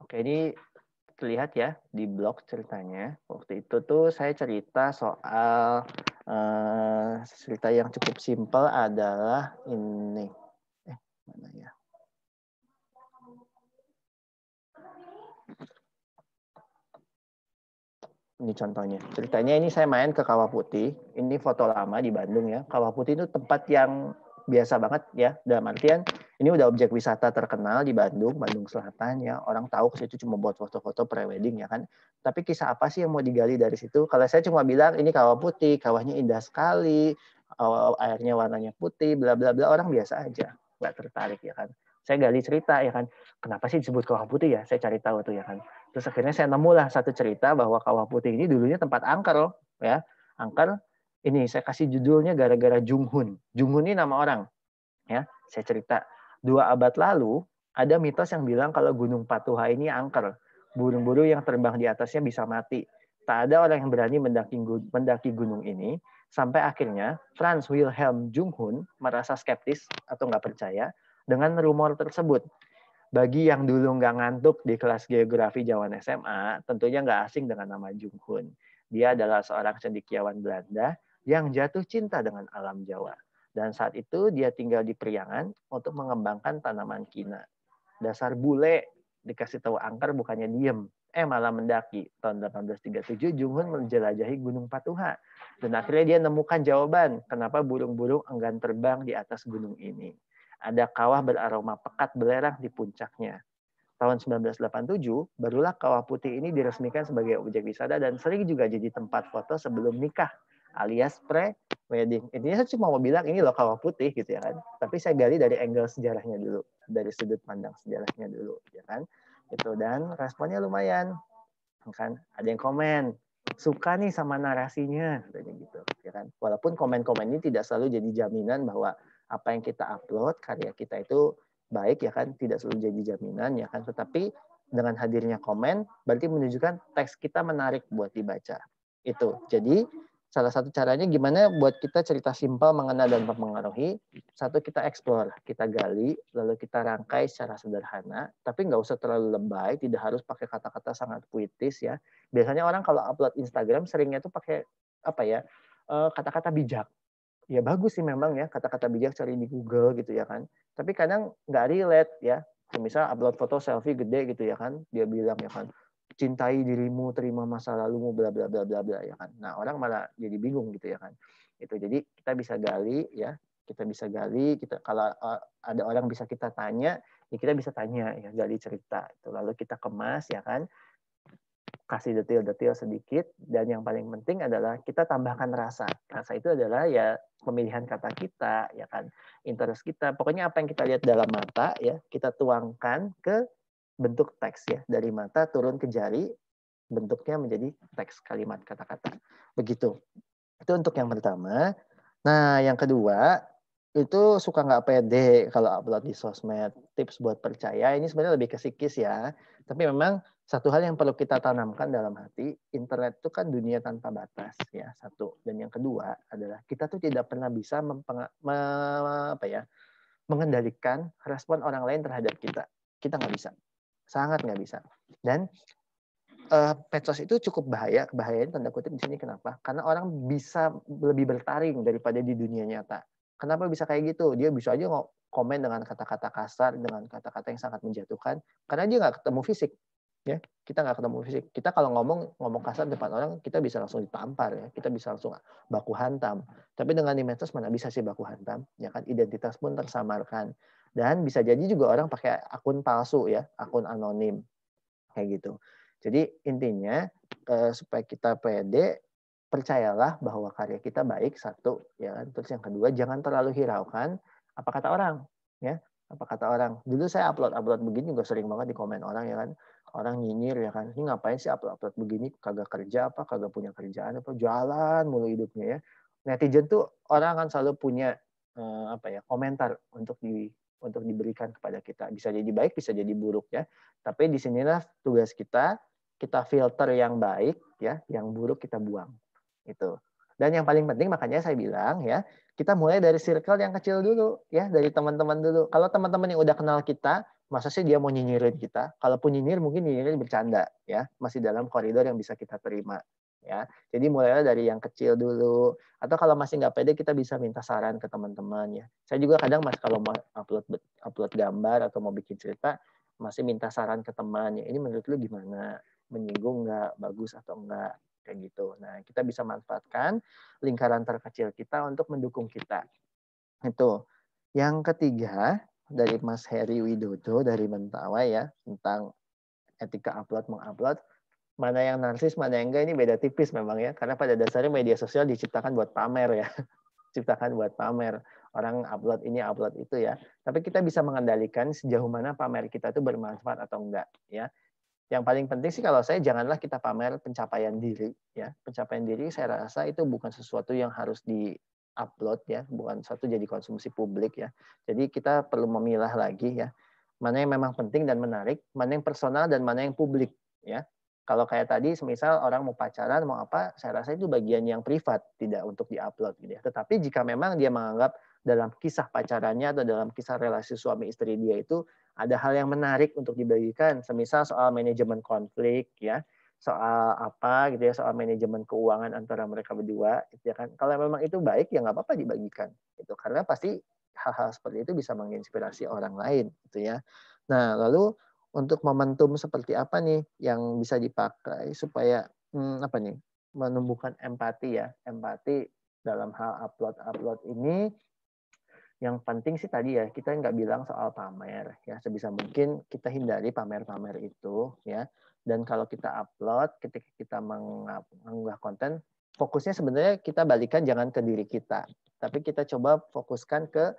Oke, ini terlihat ya di blog ceritanya. Waktu itu tuh saya cerita soal cerita yang cukup simpel adalah ini. Mana ya? Ini contohnya. Ceritanya ini saya main ke Kawah Putih. Ini foto lama di Bandung ya. Kawah Putih itu tempat yang biasa banget ya. Dalam artian ini udah objek wisata terkenal di Bandung, Bandung Selatan ya. Orang tahu ke situ cuma buat foto-foto pre-wedding ya kan. Tapi kisah apa sih yang mau digali dari situ? Kalau saya cuma bilang ini Kawah Putih, kawahnya indah sekali, airnya warnanya putih, bla bla bla, orang biasa aja, nggak tertarik ya kan. Saya gali cerita ya kan. Kenapa sih disebut Kawah Putih ya? Saya cari tahu tuh ya kan. Terus akhirnya saya nemulah satu cerita bahwa Kawah Putih ini dulunya tempat angker ya. Angker ini saya kasih judulnya gara-gara Jung Hun. Jung Hun ini nama orang ya. Saya cerita 2 abad lalu ada mitos yang bilang kalau Gunung Patuha ini angker. Burung-burung yang terbang di atasnya bisa mati. Tak ada orang yang berani mendaki gunung ini sampai akhirnya Franz Wilhelm Jung Hun merasa skeptis atau nggak percaya dengan rumor tersebut. Bagi yang dulu nggak ngantuk di kelas geografi zaman SMA, tentunya nggak asing dengan nama Jung Hun. Dia adalah seorang cendekiawan Belanda yang jatuh cinta dengan alam Jawa. Dan saat itu dia tinggal di Priangan untuk mengembangkan tanaman kina. Dasar bule, dikasih tahu angker bukannya diem. Malah mendaki. Tahun 1837 Jung Hun menjelajahi Gunung Patuha. Dan akhirnya dia nemukan jawaban kenapa burung-burung enggan terbang di atas gunung ini. Ada kawah beraroma pekat belerang di puncaknya. Tahun 1987, barulah Kawah Putih ini diresmikan sebagai objek wisata dan sering juga jadi tempat foto sebelum nikah, alias pre-wedding. Intinya saya cuma mau bilang ini loh Kawah Putih gitu ya kan. Tapi saya gali dari angle sejarahnya dulu, dari sudut pandang sejarahnya dulu ya kan. Itu dan responnya lumayan. Kan ada yang komen, suka nih sama narasinya katanya gitu ya kan. Walaupun komen-komen ini tidak selalu jadi jaminan bahwa apa yang kita upload, karya kita itu baik ya kan, tidak selalu jadi jaminan ya kan, tetapi dengan hadirnya komen berarti menunjukkan teks kita menarik buat dibaca. Itu. Jadi salah satu caranya gimana buat kita cerita simpel, mengena dan mempengaruhi. Satu, kita explore, kita gali, lalu kita rangkai secara sederhana, tapi nggak usah terlalu lebay, tidak harus pakai kata-kata sangat puitis ya. Biasanya orang kalau upload Instagram seringnya tuh pakai apa ya, kata-kata bijak. Ya bagus sih memang ya kata-kata bijak cari di Google gitu ya kan. Tapi kadang nggak relate ya. Misal upload foto selfie gede gitu ya kan, dia bilang ya kan, cintai dirimu, terima masa lalumu, bla bla bla bla bla ya kan. Nah orang malah jadi bingung gitu ya kan. Itu jadi kita bisa gali ya, kita bisa gali. Kita kalau ada orang bisa kita tanya, ya kita bisa tanya ya, gali cerita. Itu lalu kita kemas ya kan, kasih detail-detail sedikit, dan yang paling penting adalah kita tambahkan rasa. Rasa itu adalah ya pemilihan kata kita, ya kan, interest kita. Pokoknya apa yang kita lihat dalam mata ya, kita tuangkan ke bentuk teks ya, dari mata turun ke jari, bentuknya menjadi teks kalimat kata-kata. Begitu. Itu untuk yang pertama. Nah, yang kedua itu suka nggak pede kalau upload di sosmed. Tips buat percaya ini sebenarnya lebih ke psikis ya. Tapi memang satu hal yang perlu kita tanamkan dalam hati, internet itu kan dunia tanpa batas ya, satu. Dan yang kedua adalah kita tuh tidak pernah bisa mengendalikan respon orang lain terhadap kita. Kita nggak bisa, sangat nggak bisa. Dan medsos itu cukup bahaya. Bahayanya tanda kutip di sini kenapa? Karena orang bisa lebih bertaring daripada di dunia nyata. Kenapa bisa kayak gitu? Dia bisa aja komen dengan kata-kata kasar, dengan kata-kata yang sangat menjatuhkan, karena dia nggak ketemu fisik. Ya, kita nggak ketemu fisik. Kita kalau ngomong kasar depan orang, kita bisa langsung ditampar ya, kita bisa langsung baku hantam. Tapi dengan di medsos mana bisa sih baku hantam? Ya kan, identitas pun tersamarkan. Dan bisa jadi juga orang pakai akun palsu ya, akun anonim kayak gitu. Jadi intinya supaya kita pede, percayalah bahwa karya kita baik, satu ya kan. Terus yang kedua, jangan terlalu hiraukan apa kata orang ya. Apa kata orang. Dulu saya upload begini juga sering banget di komen orang ya kan. Orang nyinyir ya kan. Ini ngapain sih upload begini, kagak kerja apa, kagak punya kerjaan apa, jalan mulu hidupnya ya. Netizen tuh orang akan selalu punya komentar untuk diberikan kepada kita. Bisa jadi baik, bisa jadi buruk ya. Tapi di sinilah tugas kita filter yang baik ya, yang buruk kita buang. Itu. Dan yang paling penting makanya saya bilang ya, kita mulai dari circle yang kecil dulu ya, dari teman-teman dulu. Kalau teman-teman yang udah kenal kita, masa sih dia mau nyinyirin kita? Kalaupun nyinyir mungkin nyinyirin bercanda ya, masih dalam koridor yang bisa kita terima ya. Jadi mulailah dari yang kecil dulu. Atau kalau masih nggak pede, kita bisa minta saran ke teman-teman ya. Saya juga kadang kalau mau upload gambar atau mau bikin cerita, masih minta saran ke teman ya. Ini menurut lu gimana? Menyinggung nggak? Bagus atau enggak? kayak gitu. Nah, kita bisa manfaatkan lingkaran terkecil kita untuk mendukung kita. Itu. Yang ketiga dari Mas Heri Widodo dari Mentawai ya, tentang etika upload mengupload. Mana yang narsis, mana yang enggak, ini beda tipis memang ya. Karena pada dasarnya media sosial diciptakan buat pamer ya. Ciptakan buat pamer. Orang upload ini, upload itu ya. Tapi kita bisa mengendalikan sejauh mana pamer kita itu bermanfaat atau enggak ya. Yang paling penting sih kalau saya, janganlah kita pamer pencapaian diri ya. Pencapaian diri saya rasa itu bukan sesuatu yang harus di-upload ya, bukan sesuatu jadi konsumsi publik ya. Jadi kita perlu memilah lagi ya. Mana yang memang penting dan menarik, mana yang personal dan mana yang publik ya. Kalau kayak tadi, semisal orang mau pacaran, mau apa, saya rasa itu bagian yang privat, tidak untuk diupload gitu ya. Tetapi jika memang dia menganggap dalam kisah pacarannya atau dalam kisah relasi suami istri dia itu ada hal yang menarik untuk dibagikan, semisal soal manajemen konflik ya, soal apa gitu ya, soal manajemen keuangan antara mereka berdua, gitu ya kan. Kalau memang itu baik ya nggak apa-apa dibagikan, gitu. Karena pasti hal-hal seperti itu bisa menginspirasi orang lain, gitu ya. Nah, lalu untuk momentum seperti apa nih yang bisa dipakai supaya apa nih, menumbuhkan empati ya, empati dalam hal upload ini. Yang penting sih tadi ya, kita nggak bilang soal pamer ya, sebisa mungkin kita hindari pamer-pamer itu ya. Dan kalau kita upload, ketika kita mengunggah konten, fokusnya sebenarnya kita balikan jangan ke diri kita, tapi kita coba fokuskan ke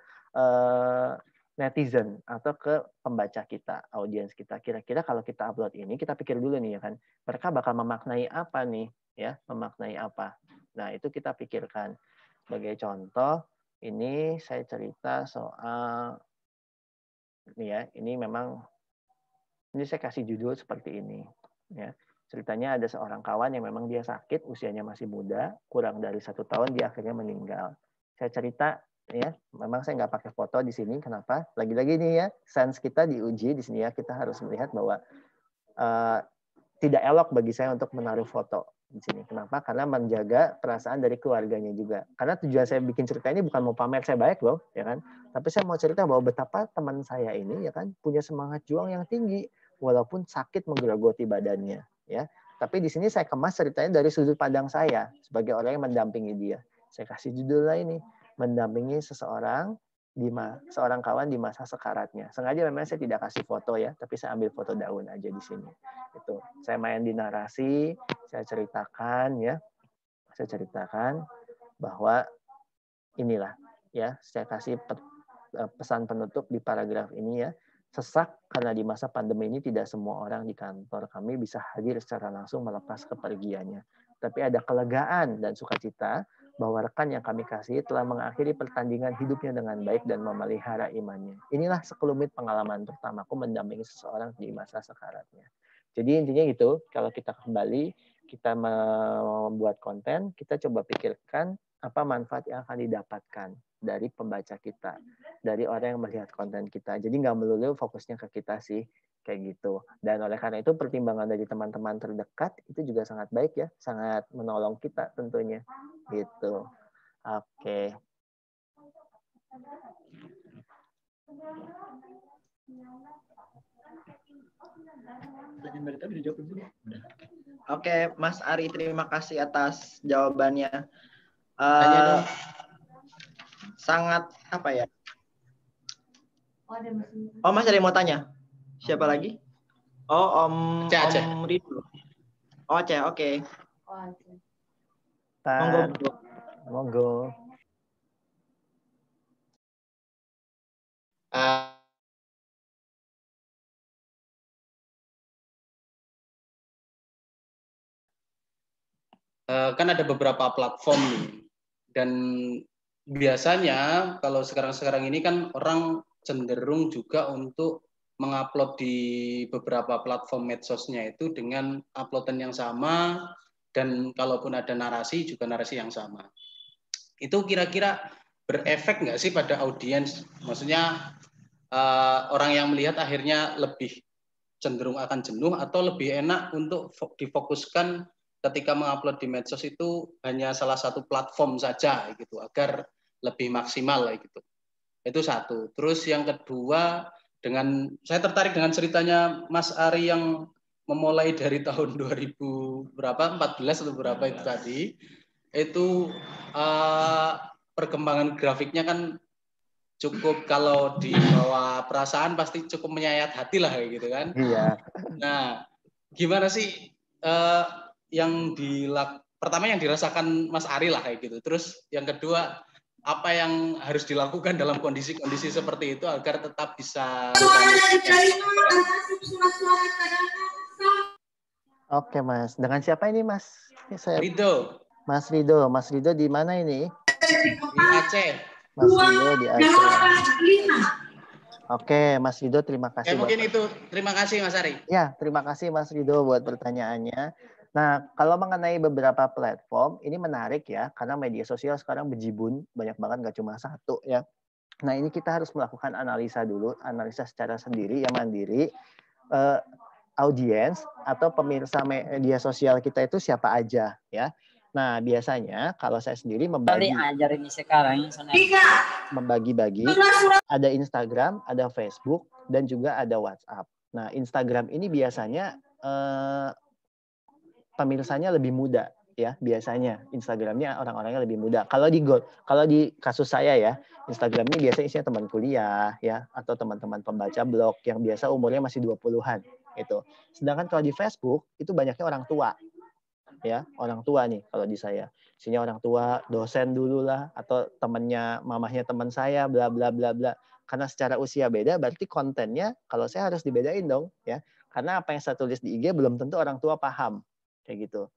netizen atau ke pembaca kita, audiens kita. Kira-kira kalau kita upload ini, kita pikir dulu nih ya kan, mereka bakal memaknai apa nih ya, memaknai apa. Nah, itu kita pikirkan. Sebagai contoh, ini saya cerita soal ini ya, ini memang ini saya kasih judul seperti ini ya. Ceritanya ada seorang kawan yang memang dia sakit, usianya masih muda, kurang dari 1 tahun dia akhirnya meninggal. Saya cerita ya, memang saya nggak pakai foto di sini. Kenapa? Lagi-lagi nih ya, sense kita diuji di sini ya. Kita harus melihat bahwa tidak elok bagi saya untuk menaruh foto di sini. Kenapa? Karena menjaga perasaan dari keluarganya juga. Karena tujuan saya bikin cerita ini bukan mau pamer saya baik loh, ya kan? Tapi saya mau cerita bahwa betapa teman saya ini ya kan punya semangat juang yang tinggi walaupun sakit menggerogoti badannya, ya. Tapi di sini saya kemas ceritanya dari sudut pandang saya sebagai orang yang mendampingi dia. Saya kasih judul lah ini, mendampingi seorang kawan di masa sekaratnya. Sengaja memang saya tidak kasih foto ya, tapi saya ambil foto daun aja di sini. Itu saya main di narasi, saya ceritakan ya, saya ceritakan bahwa inilah ya, saya kasih pesan penutup di paragraf ini ya. Sesak karena di masa pandemi ini tidak semua orang di kantor kami bisa hadir secara langsung melepas kepergiannya. Tapi ada kelegaan dan sukacita bahwa rekan yang kami kasih telah mengakhiri pertandingan hidupnya dengan baik dan memelihara imannya. Inilah sekelumit pengalaman pertamaku mendampingi seseorang di masa sekaratnya. Jadi intinya gitu, kalau kita kembali, kita membuat konten, kita coba pikirkan apa manfaat yang akan didapatkan dari pembaca kita, dari orang yang melihat konten kita. Jadi nggak melulu fokusnya ke kita sih, kayak gitu. Dan oleh karena itu pertimbangan dari teman-teman terdekat itu juga sangat baik ya, sangat menolong kita tentunya, gitu. Oke. Oke, Mas Ari, terima kasih atas jawabannya. Sangat apa ya? Oh, Mas ada yang mau tanya? Siapa lagi? Oh, Om Ridho. Oh, Aceh, oke. Monggo. Monggo. Kan ada beberapa platform nih, dan biasanya kalau sekarang ini kan orang cenderung juga untuk mengupload di beberapa platform medsosnya itu dengan uploadan yang sama, dan kalaupun ada narasi juga narasi yang sama. Itu kira-kira berefek nggak sih pada audiens? Maksudnya orang yang melihat akhirnya lebih cenderung akan jenuh atau lebih enak untuk difokuskan ketika mengupload di medsos itu hanya salah satu platform saja gitu agar lebih maksimal gitu. Itu satu. Terus yang kedua, saya tertarik dengan ceritanya Mas Ari yang memulai dari tahun 2000 berapa 14 atau berapa itu tadi, itu perkembangan grafiknya kan cukup, kalau di bawah perasaan pasti cukup menyayat hati lah kayak gitu kan. Iya. Nah, gimana sih pertama yang dirasakan Mas Ari lah kayak gitu. Terus yang kedua, apa yang harus dilakukan dalam kondisi-kondisi seperti itu agar tetap bisa. Oke Mas, dengan siapa ini Mas? Rido. Mas Rido, Mas Rido di mana ini? Di Aceh. Mas Rido di Aceh. Oke, Mas Rido, terima kasih. Mungkin itu. Terima kasih Mas Ari. Ya, terima kasih Mas Rido buat pertanyaannya. Nah, kalau mengenai beberapa platform, ini menarik ya, karena media sosial sekarang bejibun, banyak banget, nggak cuma satu ya. Nah, ini kita harus melakukan analisa dulu, analisa secara sendiri, yang mandiri, audiens atau pemirsa media sosial kita itu siapa aja ya. Nah, biasanya kalau saya sendiri membagi-bagi, ada Instagram, ada Facebook, dan juga ada WhatsApp. Nah, Instagram ini biasanya pemirsanya lebih muda ya, biasanya Instagramnya orang-orangnya lebih muda. Kalau di kasus saya ya, Instagram ini biasanya isinya teman kuliah ya, atau teman-teman pembaca blog yang biasa umurnya masih 20-an itu. Sedangkan kalau di Facebook itu banyaknya orang tua. Ya, orang tua nih kalau di saya. Isinya orang tua, dosen dulu lah, atau temannya, mamahnya teman saya, bla bla bla bla. Karena secara usia beda, berarti kontennya kalau saya harus dibedain dong ya. Karena apa yang saya tulis di IG belum tentu orang tua paham. Kayak gitu.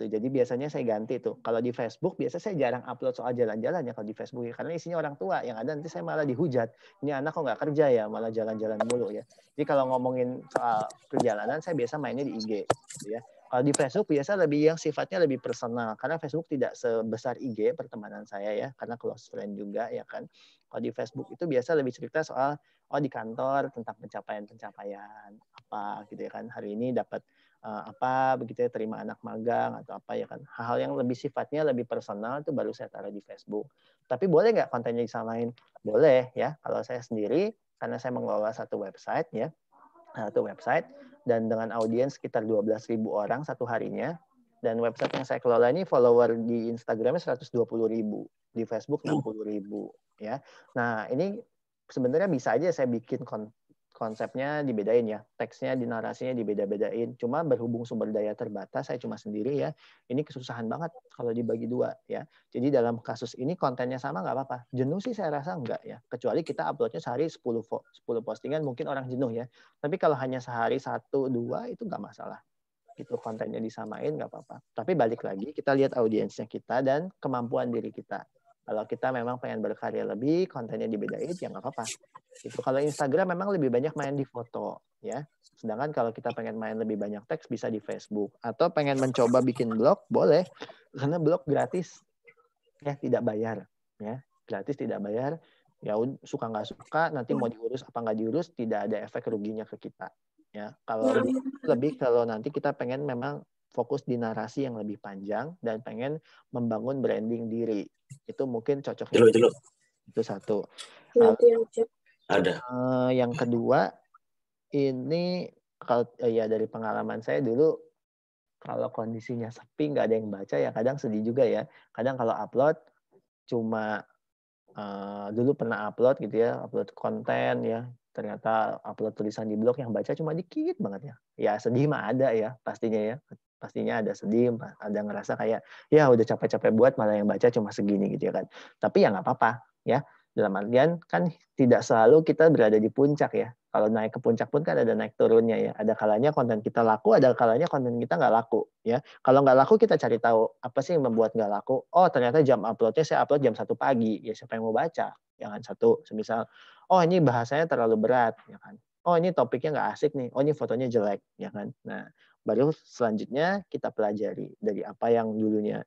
Jadi biasanya saya ganti tuh. Kalau di Facebook biasa saya jarang upload soal jalan-jalan ya kalau di Facebook ya, karena isinya orang tua. Yang ada nanti saya malah dihujat. Ini anak kok nggak kerja ya, malah jalan-jalan mulu ya. Jadi kalau ngomongin soal perjalanan saya biasa mainnya di IG gitu ya. Kalau di Facebook biasa lebih yang sifatnya lebih personal, karena Facebook tidak sebesar IG pertemanan saya ya, karena close friend juga ya kan. Kalau di Facebook itu biasa lebih cerita soal di kantor tentang pencapaian apa gitu ya kan. Hari ini dapat apa begitu ya, terima anak magang atau apa ya kan. Hal-hal yang lebih sifatnya lebih personal itu baru saya taruh di Facebook. Tapi boleh nggak kontennya disamain? Boleh ya. Kalau saya sendiri, karena saya mengelola satu website ya, dan dengan audiens sekitar 12.000 orang satu harinya, dan website yang saya kelola ini follower di Instagramnya 120.000, di Facebook 60.000 ya. Nah ini sebenarnya bisa aja saya bikin konsepnya dibedain ya, teksnya, di narasinya dibeda-bedain. Cuma berhubung sumber daya terbatas, saya cuma sendiri ya, ini kesusahan banget kalau dibagi dua ya. Jadi dalam kasus ini kontennya sama nggak apa-apa. Jenuh sih saya rasa nggak ya, kecuali kita uploadnya sehari 10 postingan, mungkin orang jenuh ya. Tapi kalau hanya sehari 1-2 itu nggak masalah. Itu kontennya disamain nggak apa-apa. Tapi balik lagi, kita lihat audiensnya kita dan kemampuan diri kita. Kalau kita memang pengen berkarya lebih, kontennya dibedain, ya nggak apa-apa. Itu kalau Instagram memang lebih banyak main di foto, ya. Sedangkan kalau kita pengen main lebih banyak teks, bisa di Facebook. Atau pengen mencoba bikin blog, boleh. Karena blog gratis, ya tidak bayar, ya. Gratis tidak bayar. Ya suka nggak suka, nanti mau diurus apa nggak diurus, tidak ada efek ruginya ke kita. Ya, kalau lebih kalau nanti kita pengen memang fokus di narasi yang lebih panjang dan pengen membangun branding diri. Itu mungkin cocoknya. Itu satu. Ada. Yang kedua, ini kalau ya dari pengalaman saya dulu, kalau kondisinya sepi nggak ada yang baca ya kadang sedih juga ya. Kadang kalau upload cuma dulu pernah upload gitu ya, upload konten ya, ternyata upload tulisan di blog yang baca cuma dikit banget ya. Ya sedih mah ada ya pastinya ya. Pastinya ada sedih, ada ngerasa kayak ya udah capek-capek buat malah yang baca cuma segini gitu ya kan. Tapi ya nggak apa-apa ya. Dalam artian kan tidak selalu kita berada di puncak ya. Kalau naik ke puncak pun kan ada naik turunnya ya. Ada kalanya konten kita laku, ada kalanya konten kita nggak laku ya. Kalau nggak laku kita cari tahu apa sih yang membuat nggak laku. Oh ternyata jam uploadnya saya upload jam 1 pagi. Ya siapa yang mau baca? Jangan satu. Semisal, oh ini bahasanya terlalu berat ya kan. Oh ini topiknya nggak asik nih. Oh ini fotonya jelek ya kan. Nah baru selanjutnya kita pelajari dari apa yang dulunya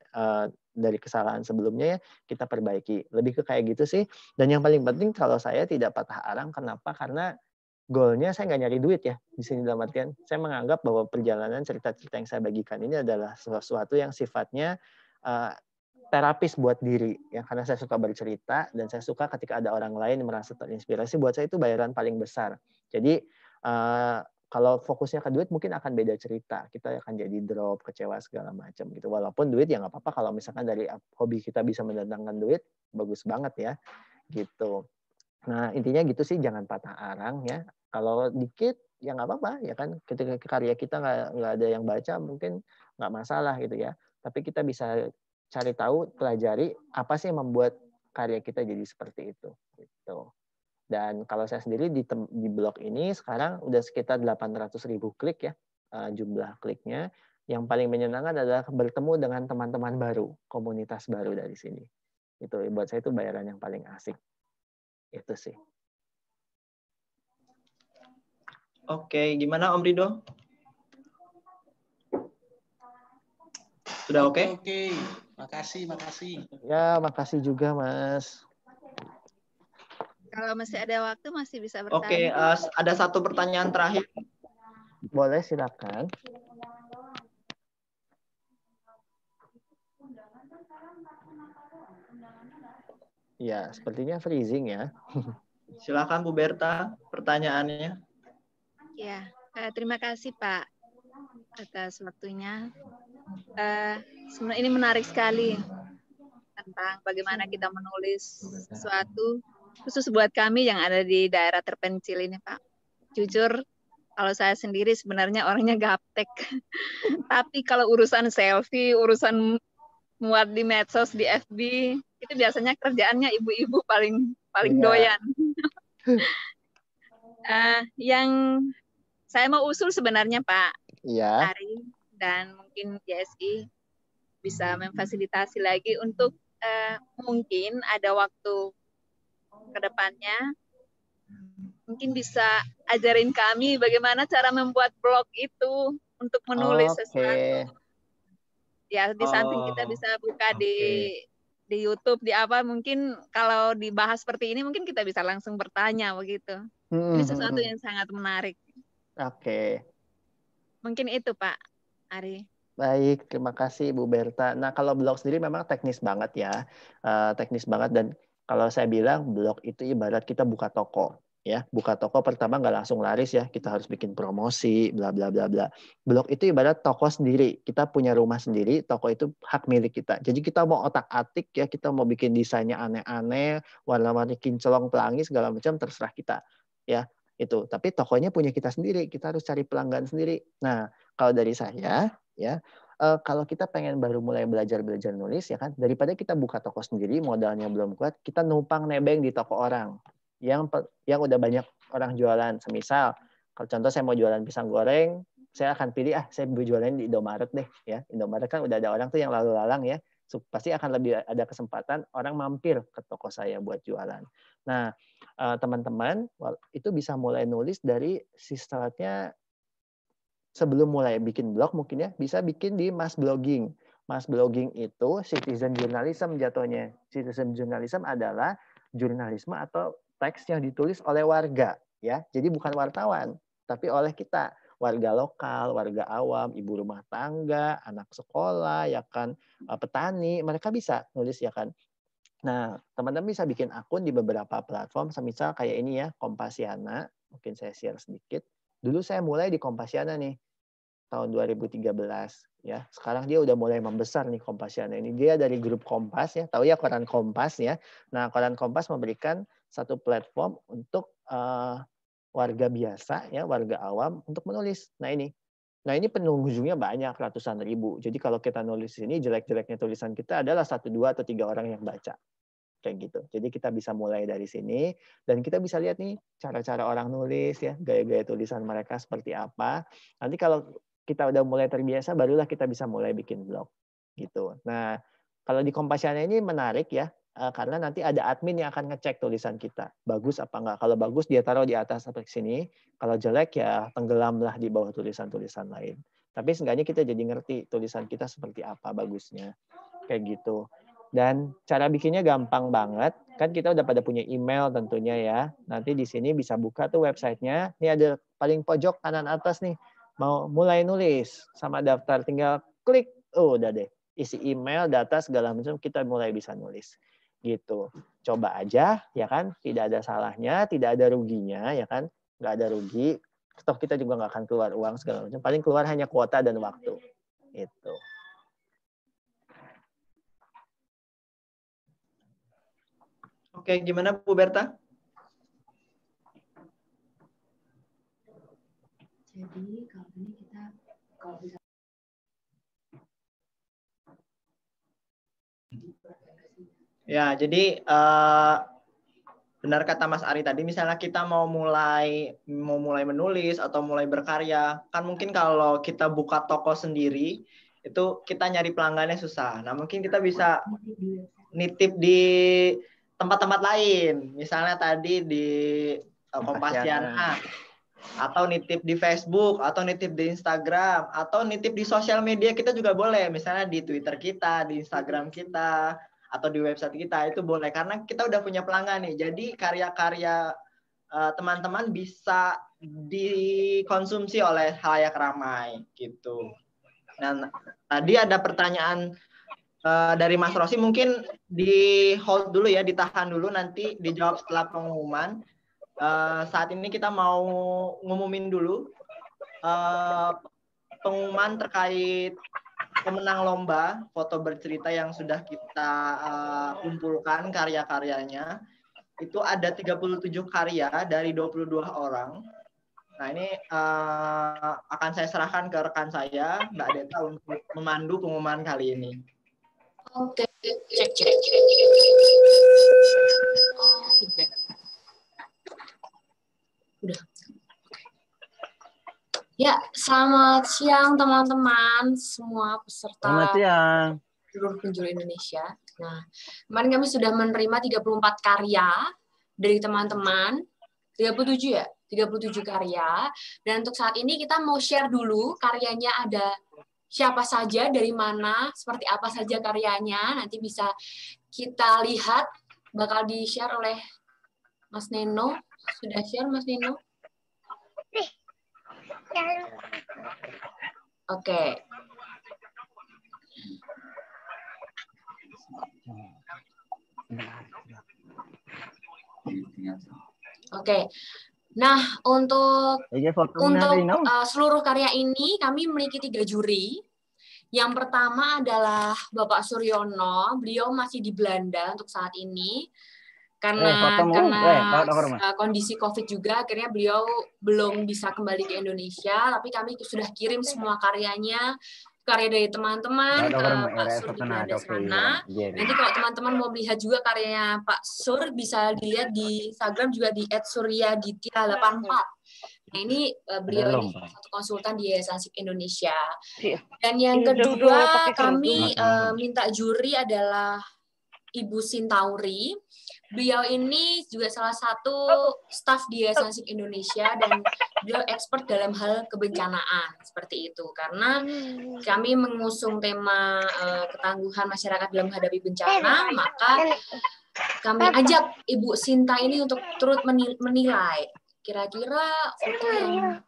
dari kesalahan sebelumnya ya kita perbaiki. Lebih ke kayak gitu sih. Dan yang paling penting kalau saya tidak patah arang, kenapa? Karena goalnya saya nggak nyari duit ya di sini, dalam artian saya menganggap bahwa perjalanan cerita-cerita yang saya bagikan ini adalah sesuatu yang sifatnya terapis buat diri ya, karena saya suka bercerita dan saya suka ketika ada orang lain merasa terinspirasi. Buat saya itu bayaran paling besar. Jadi Kalau fokusnya ke duit mungkin akan beda cerita. Kita akan jadi drop, kecewa segala macam gitu. Walaupun duit ya nggak apa-apa kalau misalkan dari hobi kita bisa mendatangkan duit, bagus banget ya gitu. Nah intinya gitu sih, jangan patah arang ya. Kalau dikit ya nggak apa-apa ya kan. Ketika karya kita nggak ada yang baca mungkin nggak masalah gitu ya. Tapi kita bisa cari tahu, pelajari apa sih yang membuat karya kita jadi seperti itu gitu. Dan kalau saya sendiri di blog ini sekarang udah sekitar 800.000 klik ya jumlah kliknya. Yang paling menyenangkan adalah bertemu dengan teman-teman baru, komunitas baru dari sini. Itu buat saya itu bayaran yang paling asik. Itu sih. Oke, gimana Om Rido? Sudah oke? Oke. Makasih. Ya, makasih juga Mas. Kalau masih ada waktu masih bisa Oke, bertanya. ada satu pertanyaan terakhir. Boleh, silakan. Ya, sepertinya freezing ya. Silakan Bu Berta, pertanyaannya. Ya, terima kasih Pak atas waktunya. Sebenarnya ini menarik sekali tentang bagaimana kita menulis sesuatu, khusus buat kami yang ada di daerah terpencil ini Pak. Jujur, kalau saya sendiri sebenarnya orangnya gaptek. Tapi kalau urusan selfie, urusan muat di medsos, di FB, itu biasanya kerjaannya ibu-ibu paling doyan. Yang saya mau usul sebenarnya Pak Ari dan mungkin JSI bisa memfasilitasi lagi untuk mungkin ada waktu ke depannya mungkin bisa ajarin kami bagaimana cara membuat blog itu untuk menulis sesuatu. Ya, di samping kita bisa buka di YouTube, di apa, mungkin kalau dibahas seperti ini mungkin kita bisa langsung bertanya begitu. Ini sesuatu yang sangat menarik. Oke. Mungkin itu Pak Ari. Baik, terima kasih Bu Berta. Nah, kalau blog sendiri memang teknis banget ya. Teknis banget, dan kalau saya bilang blog itu ibarat kita buka toko. Ya, buka toko pertama nggak langsung laris ya, kita harus bikin promosi, bla bla bla bla. Blog itu ibarat toko sendiri, kita punya rumah sendiri, toko itu hak milik kita. Jadi kita mau otak-atik ya, kita mau bikin desainnya aneh-aneh, warna-warni kinclong, pelangi segala macam, terserah kita. Ya, itu. Tapi tokonya punya kita sendiri, kita harus cari pelanggan sendiri. Nah, kalau dari saya ya, kalau kita pengen baru mulai belajar nulis ya kan, daripada kita buka toko sendiri modalnya belum kuat, kita numpang nebeng di toko orang yang udah banyak orang jualan. Semisal kalau contoh saya mau jualan pisang goreng, saya akan pilih saya jualan di Indomaret deh ya. Indomaret kan udah ada orang tuh yang lalu lalang ya, pasti akan lebih ada kesempatan orang mampir ke toko saya buat jualan. Nah, teman-teman itu bisa mulai nulis dari sifatnya sebelum mulai bikin blog mungkin ya, bisa bikin di Mas Blogging. Mas Blogging itu citizen journalism jatuhnya. Citizen journalism adalah jurnalisme atau teks yang ditulis oleh warga ya. Jadi bukan wartawan, tapi oleh kita, warga lokal, warga awam, ibu rumah tangga, anak sekolah, ya kan, petani, mereka bisa nulis ya kan. Nah, teman-teman bisa bikin akun di beberapa platform, semisal kayak ini ya, Kompasiana. Mungkin saya share sedikit. Dulu saya mulai di Kompasiana nih, tahun 2013 ya. Sekarang dia udah mulai membesar nih Kompasiana ini. Dia dari grup Kompas ya, tahu ya koran Kompas ya. Nah, koran Kompas memberikan satu platform untuk warga biasa ya, warga awam untuk menulis. Nah, ini pengunjungnya banyak, ratusan ribu. Jadi kalau kita nulis ini, jelek-jeleknya tulisan kita adalah 1, 2, atau 3 orang yang baca. Kayak gitu. Jadi kita bisa mulai dari sini, dan kita bisa lihat nih cara-cara orang nulis ya, gaya-gaya tulisan mereka seperti apa. Nanti kalau kita udah mulai terbiasa, barulah kita bisa mulai bikin blog gitu. Nah, kalau di Kompasiana ini menarik ya, karena nanti ada admin yang akan ngecek tulisan kita bagus apa enggak. Kalau bagus dia taruh di atas sampai sini, kalau jelek ya tenggelamlah di bawah tulisan-tulisan lain. Tapi seenggaknya kita jadi ngerti tulisan kita seperti apa bagusnya, kayak gitu. Dan cara bikinnya gampang banget. Kan kita udah pada punya email tentunya ya. Nanti di sini bisa buka tuh websitenya. Ini ada paling pojok kanan atas nih. Mau mulai nulis sama daftar, tinggal klik. Udah deh. Isi email, data, segala macam, kita mulai bisa nulis. Gitu. Coba aja ya kan. Tidak ada salahnya, tidak ada ruginya ya kan. Nggak ada rugi. Stok kita juga nggak akan keluar uang segala macam. Paling keluar hanya kuota dan waktu. Itu. Oke, gimana Bu Berta? Jadi kalau ini kita kalau bisa ya, jadi benar kata Mas Ari tadi, misalnya kita mau mulai menulis atau mulai berkarya, kan mungkin kalau kita buka toko sendiri itu kita nyari pelanggannya susah. Nah, mungkin kita bisa nitip di tempat-tempat lain, misalnya tadi di Kompasiana, atau nitip di Facebook, atau nitip di Instagram, atau nitip di sosial media kita juga boleh, misalnya di Twitter kita, di Instagram kita, atau di website kita, itu boleh karena kita udah punya pelanggan nih. Jadi karya-karya teman-teman bisa dikonsumsi oleh halayak ramai gitu. Nah, tadi ada pertanyaan dari Mas Rosi, mungkin di hold dulu ya, ditahan dulu, nanti dijawab setelah pengumuman. Saat ini kita mau ngumumin dulu pengumuman terkait pemenang lomba foto bercerita yang sudah kita kumpulkan karya-karyanya. Itu ada 37 karya dari 22 orang. Nah, ini akan saya serahkan ke rekan saya, Mbak Deta, untuk memandu pengumuman kali ini. Oke, cek. Oh, feedback. Udah. Ya, selamat siang teman-teman semua peserta. Selamat siang. Seluruh penjuru Indonesia. Nah, kemarin kami sudah menerima 34 karya dari teman-teman. 37 ya? 37 karya. Dan untuk saat ini kita mau share dulu karyanya ada siapa saja, dari mana, seperti apa saja karyanya. Nanti bisa kita lihat, bakal di-share oleh Mas Neno. Sudah share Mas Neno? Oke. Oke. Nah, untuk seluruh karya ini kami memiliki 3 juri. Yang pertama adalah Bapak Suryono. Beliau masih di Belanda untuk saat ini. Karena kondisi COVID juga, akhirnya beliau belum bisa kembali ke Indonesia, tapi kami sudah kirim semua karyanya, karya dari teman-teman ke Pak Sur di Belanda sana. Nanti kalau teman-teman mau melihat juga karyanya Pak Sur, bisa dilihat di Instagram juga di @suryaditya84. Nah, ini beliau ini satu konsultan di Yayasan SIP Indonesia. Dan yang kedua, kami minta juri adalah Ibu Sintauri. Beliau ini juga salah satu staf di Yayasan SIP Indonesia dan beliau expert dalam hal kebencanaan seperti itu. Karena kami mengusung tema ketangguhan masyarakat dalam menghadapi bencana, maka kami ajak Ibu Sinta ini untuk turut menilai kira-kira foto yang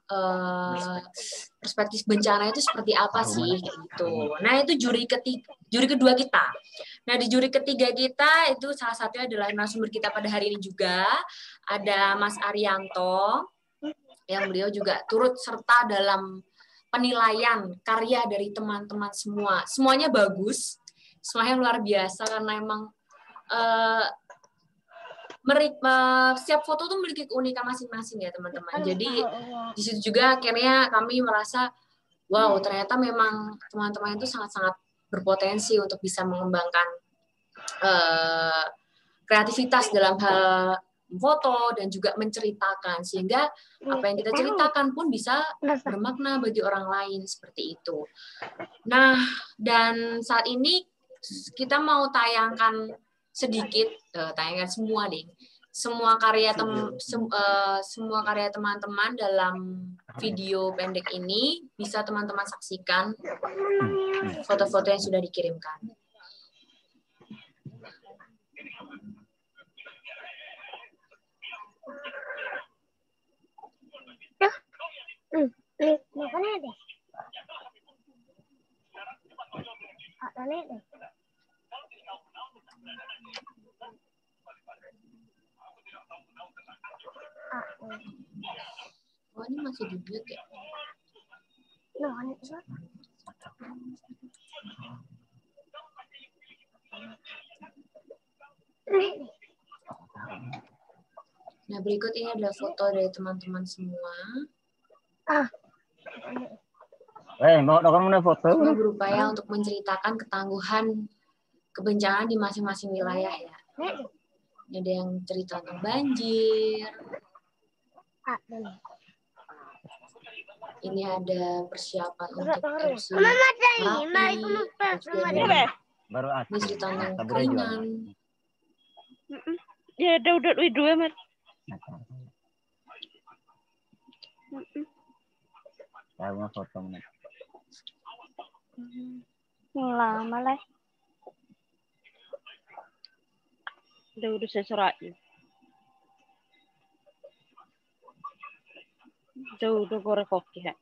perspektif bencana itu seperti apa sih gitu. Nah, itu juri kedua kita. Nah, di juri ketiga kita itu salah satunya adalah narasumber kita pada hari ini juga ada Mas Arianto yang beliau juga turut serta dalam penilaian karya dari teman-teman semua. Semuanya bagus, semuanya luar biasa karena emang setiap foto tuh memiliki keunikan masing-masing ya teman-teman. Jadi di situ juga akhirnya kami merasa wow, ternyata memang teman-teman itu sangat-sangat berpotensi untuk bisa mengembangkan kreativitas dalam hal foto dan juga menceritakan, sehingga apa yang kita ceritakan pun bisa bermakna bagi orang lain seperti itu. Nah, dan saat ini kita mau tayangkan sedikit, tayangkan semua nih, semua karya teman-teman dalam video pendek ini bisa teman-teman saksikan foto-foto yang sudah dikirimkan. Oh, ini masih di mute ya? Nah, berikut ini adalah foto dari teman-teman semua. Mau mana foto? Semua berupaya untuk menceritakan ketangguhan kebencanaan di masing-masing wilayah ya. Ada yang cerita tentang banjir. Ini ada persiapan untuk erupsi Merapi. Baru Ini cerita tentang keringan. Ya udah dua Mat. Saya foto. Lama lah. Udah seserak. Udah goreng kopi ya.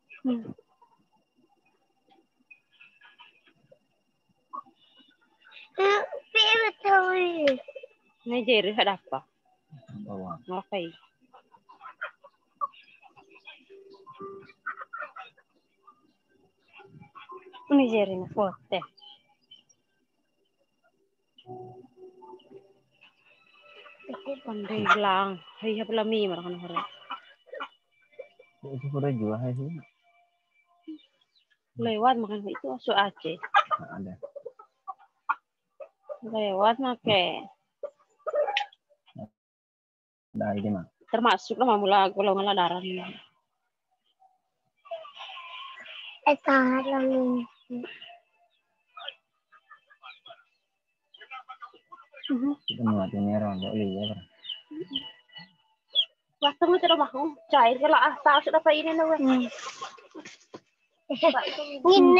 Ini jadi ada apa? Ngapain? Ini jadi foto. Pandai bilang, hai apa lami marah orang. Itu sudah jual sih. Lewat makan itu asu Aceh. Ada. Lewat make. Dari di mana? Termasuk lah mula golongan darah ini. Lami. Kita mau ini rondo iya. Waktu itu udah mau cair kalau asal sudah apa ini nawa. Ini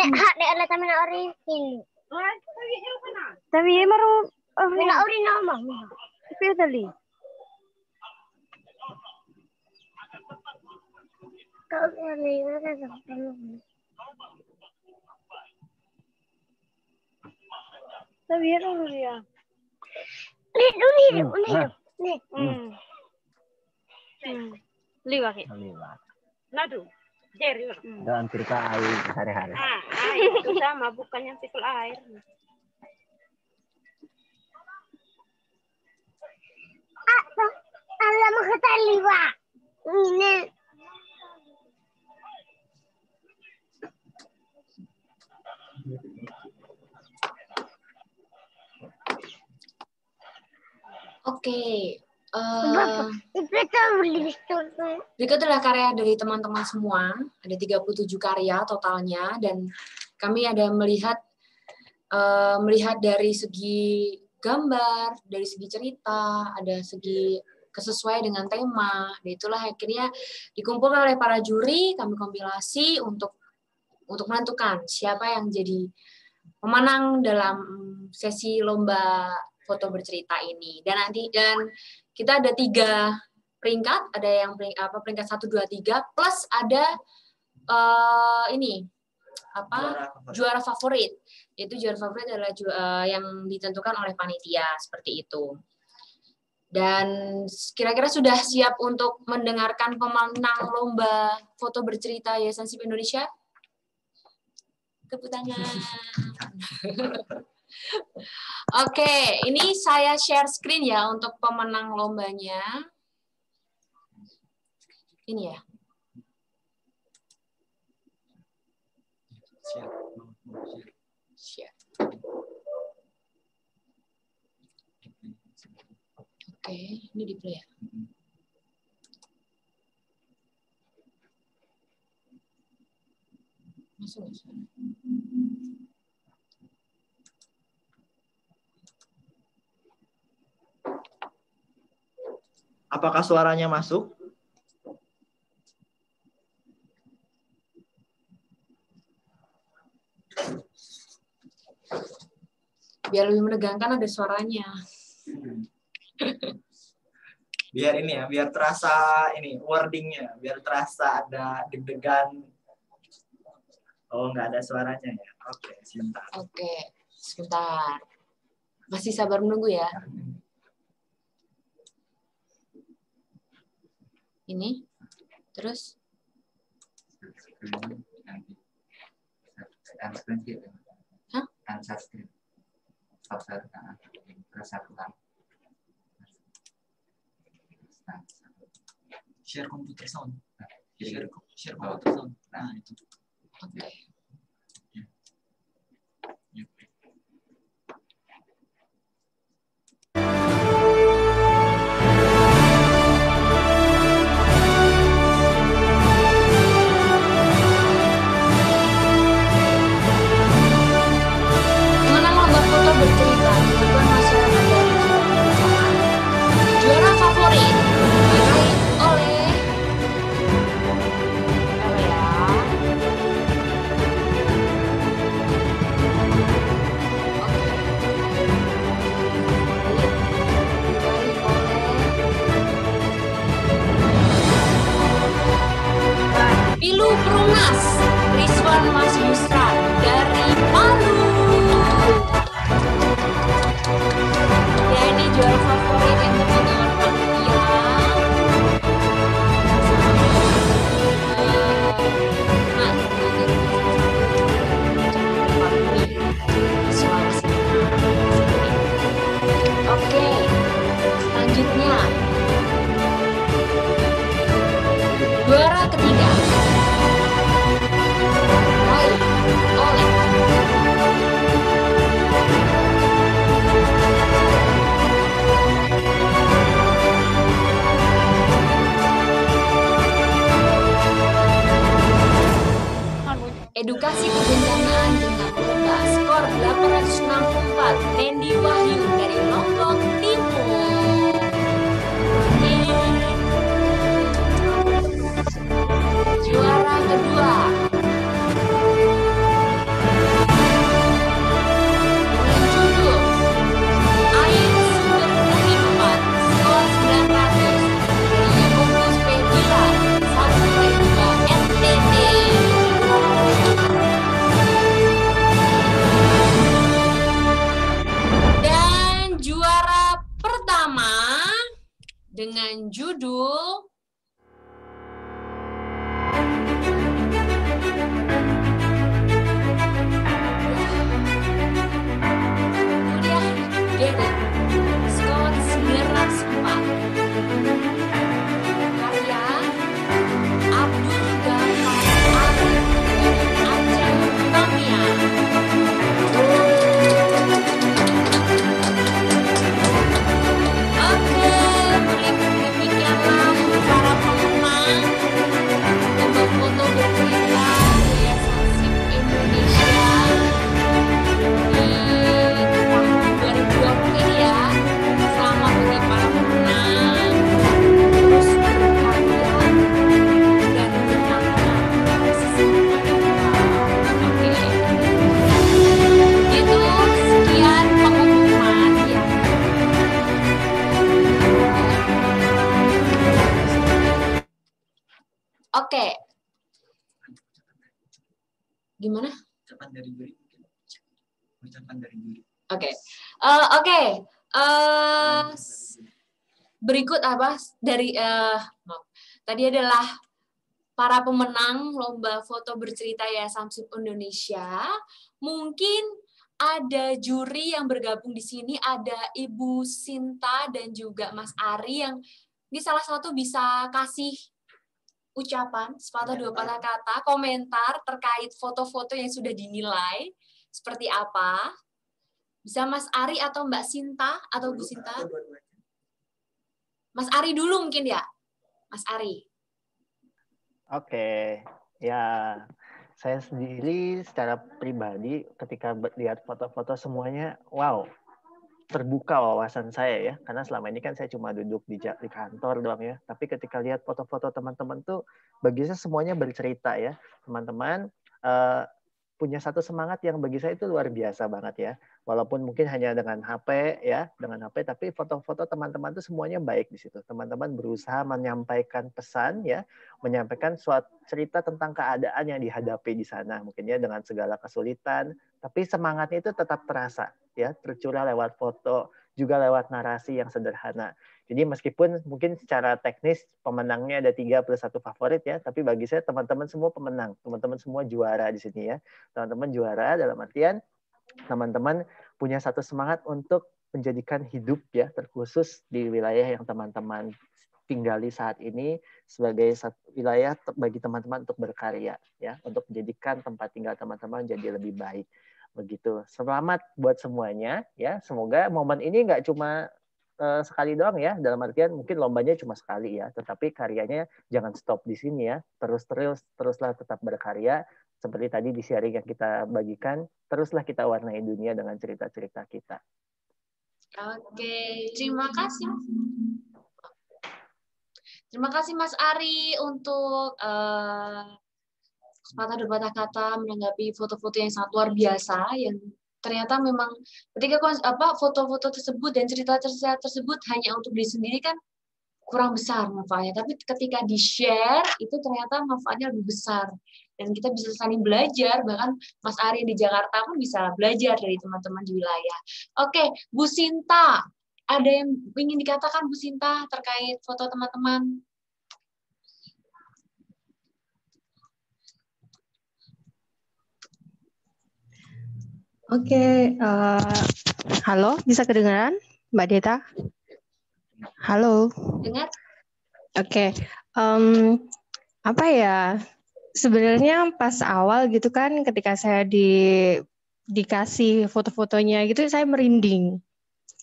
hak dek ala taman ori ini. Tapi ya maru Mina ori nama. tapi tadi. Kau ini ada apa? Tapi ya dulu dia. Nih. Liwat. Liwat. Nadu. Jerry. Dan cerita air hari-hari. Itu sama bukannya pikul air. Ala makata liwat. Ini. Oke. Berikut adalah karya dari teman-teman semua. Ada 37 karya totalnya dan kami ada melihat dari segi gambar, dari segi cerita, ada segi kesesuaian dengan tema. Dan itulah akhirnya dikumpulkan oleh para juri, kami kompilasi untuk menentukan siapa yang jadi pemenang dalam sesi lomba foto bercerita ini. Dan kita ada 3 peringkat, ada yang peringkat 1, 2, 3 plus ada juara favorit. Yaitu juara favorit adalah yang ditentukan oleh panitia seperti itu. Dan kira-kira sudah siap untuk mendengarkan pemenang lomba foto bercerita Yayasan SIP Indonesia? Tepuk tangan. Oke, ini saya share screen ya untuk pemenang lombanya. Ini ya. Share. Oke, ini di play ya. Masuk. Apakah suaranya masuk? Biar lebih menegangkan ada suaranya. Biar ini ya, biar terasa ini wordingnya, biar terasa ada deg-degan. Oh, nggak ada suaranya ya. Oke, sebentar. Oke, sebentar. Masih sabar menunggu ya. Ini, terus Hah? Share komputer sound. Share komputer sound. Nah, itu. Oke. Pemenang lomba foto bercerita dilakukan masyarakat dari Jakarta. Juara favorit diraih oleh apa ya? Pilu Perumnas Rizwan Mas Yusra dari Palu. Ya, ini juara favorit yang teman-teman panitia. Oke, selanjutnya juara ketiga diraih oleh Edukasi Kebencanaan dengan Lomba skor 864 Randy Wahyu dari Lombok Timur. Juara kedua dengan judul Air Sumber Kehidupan skor 900 dari Bungkus Pebila Sampai 2 NTT. Dan juara pertama dengan judul Kuliah Geden skor 904 karya Abdul Ghafar Arif dari Aceh Bamian. Oke, demikianlah para pemenang lomba foto bercerita Yayasan SIP Indonesia di tahun 2020 ini ya. Selamat bagi para pemenang, terus berkarya dan bermanfaat sesama kita. Oke, itu sekian pengumuman ya. Oke. Gimana? Ucapan dari juri mungkin. Ucapan dari juri. Oke. Oke. Berikut apa dari maaf. Tadi adalah para pemenang lomba foto bercerita Yayasan SIP Indonesia. Mungkin ada juri yang bergabung di sini, ada Ibu Sinta dan juga Mas Ari yang di salah satu bisa kasih ucapan, sepatah dua patah kata, komentar terkait foto-foto yang sudah dinilai seperti apa. Bisa Mas Ari atau Mbak Sinta atau Bu Sinta? Mas Ari dulu mungkin ya, Mas Ari. Oke, ya saya sendiri secara pribadi ketika lihat foto-foto semuanya, wow, terbuka wawasan saya ya, karena selama ini kan saya cuma duduk di kantor doang ya. Tapi ketika lihat foto-foto teman-teman tuh, bagi saya semuanya bercerita ya. Teman-teman punya satu semangat yang bagi saya itu luar biasa banget ya. Walaupun mungkin hanya dengan HP ya, tapi foto-foto teman-teman itu semuanya baik di situ. Teman-teman berusaha menyampaikan pesan ya, menyampaikan suatu cerita tentang keadaan yang dihadapi di sana, mungkin ya dengan segala kesulitan, tapi semangatnya itu tetap terasa. ya, tercurah lewat foto, juga lewat narasi yang sederhana. Jadi meskipun mungkin secara teknis pemenangnya ada 3 plus 1 favorit ya, tapi bagi saya teman-teman semua pemenang, teman-teman semua juara di sini ya. Teman-teman juara dalam artian teman-teman punya satu semangat untuk menjadikan hidup ya terkhusus di wilayah yang teman-teman tinggali saat ini sebagai satu wilayah bagi teman-teman untuk berkarya ya, untuk menjadikan tempat tinggal teman-teman jadi lebih baik. Begitu. Selamat buat semuanya ya. Semoga momen ini nggak cuma sekali doang ya, dalam artian mungkin lombanya cuma sekali ya, tetapi karyanya jangan stop di sini ya. Teruslah tetap berkarya seperti tadi di sharing yang kita bagikan, teruslah kita warnai dunia dengan cerita-cerita kita. Oke, terima kasih. Terima kasih Mas Ari untuk sepatah kata menanggapi foto-foto yang sangat luar biasa yang ternyata memang ketika foto-foto tersebut dan cerita-cerita tersebut hanya untuk diri sendiri kan kurang besar manfaatnya, tapi ketika di-share itu ternyata manfaatnya lebih besar dan kita bisa saling belajar, bahkan Mas Ari di Jakarta pun bisa belajar dari teman-teman di wilayah. Oke, Bu Sinta, ada yang ingin dikatakan Bu Sinta terkait foto teman-teman? Oke, halo, bisa kedengaran Mbak Deta? Halo. Dengar? Oke, apa ya? Sebenarnya pas awal gitu kan, ketika saya dikasih foto-fotonya gitu, saya merinding.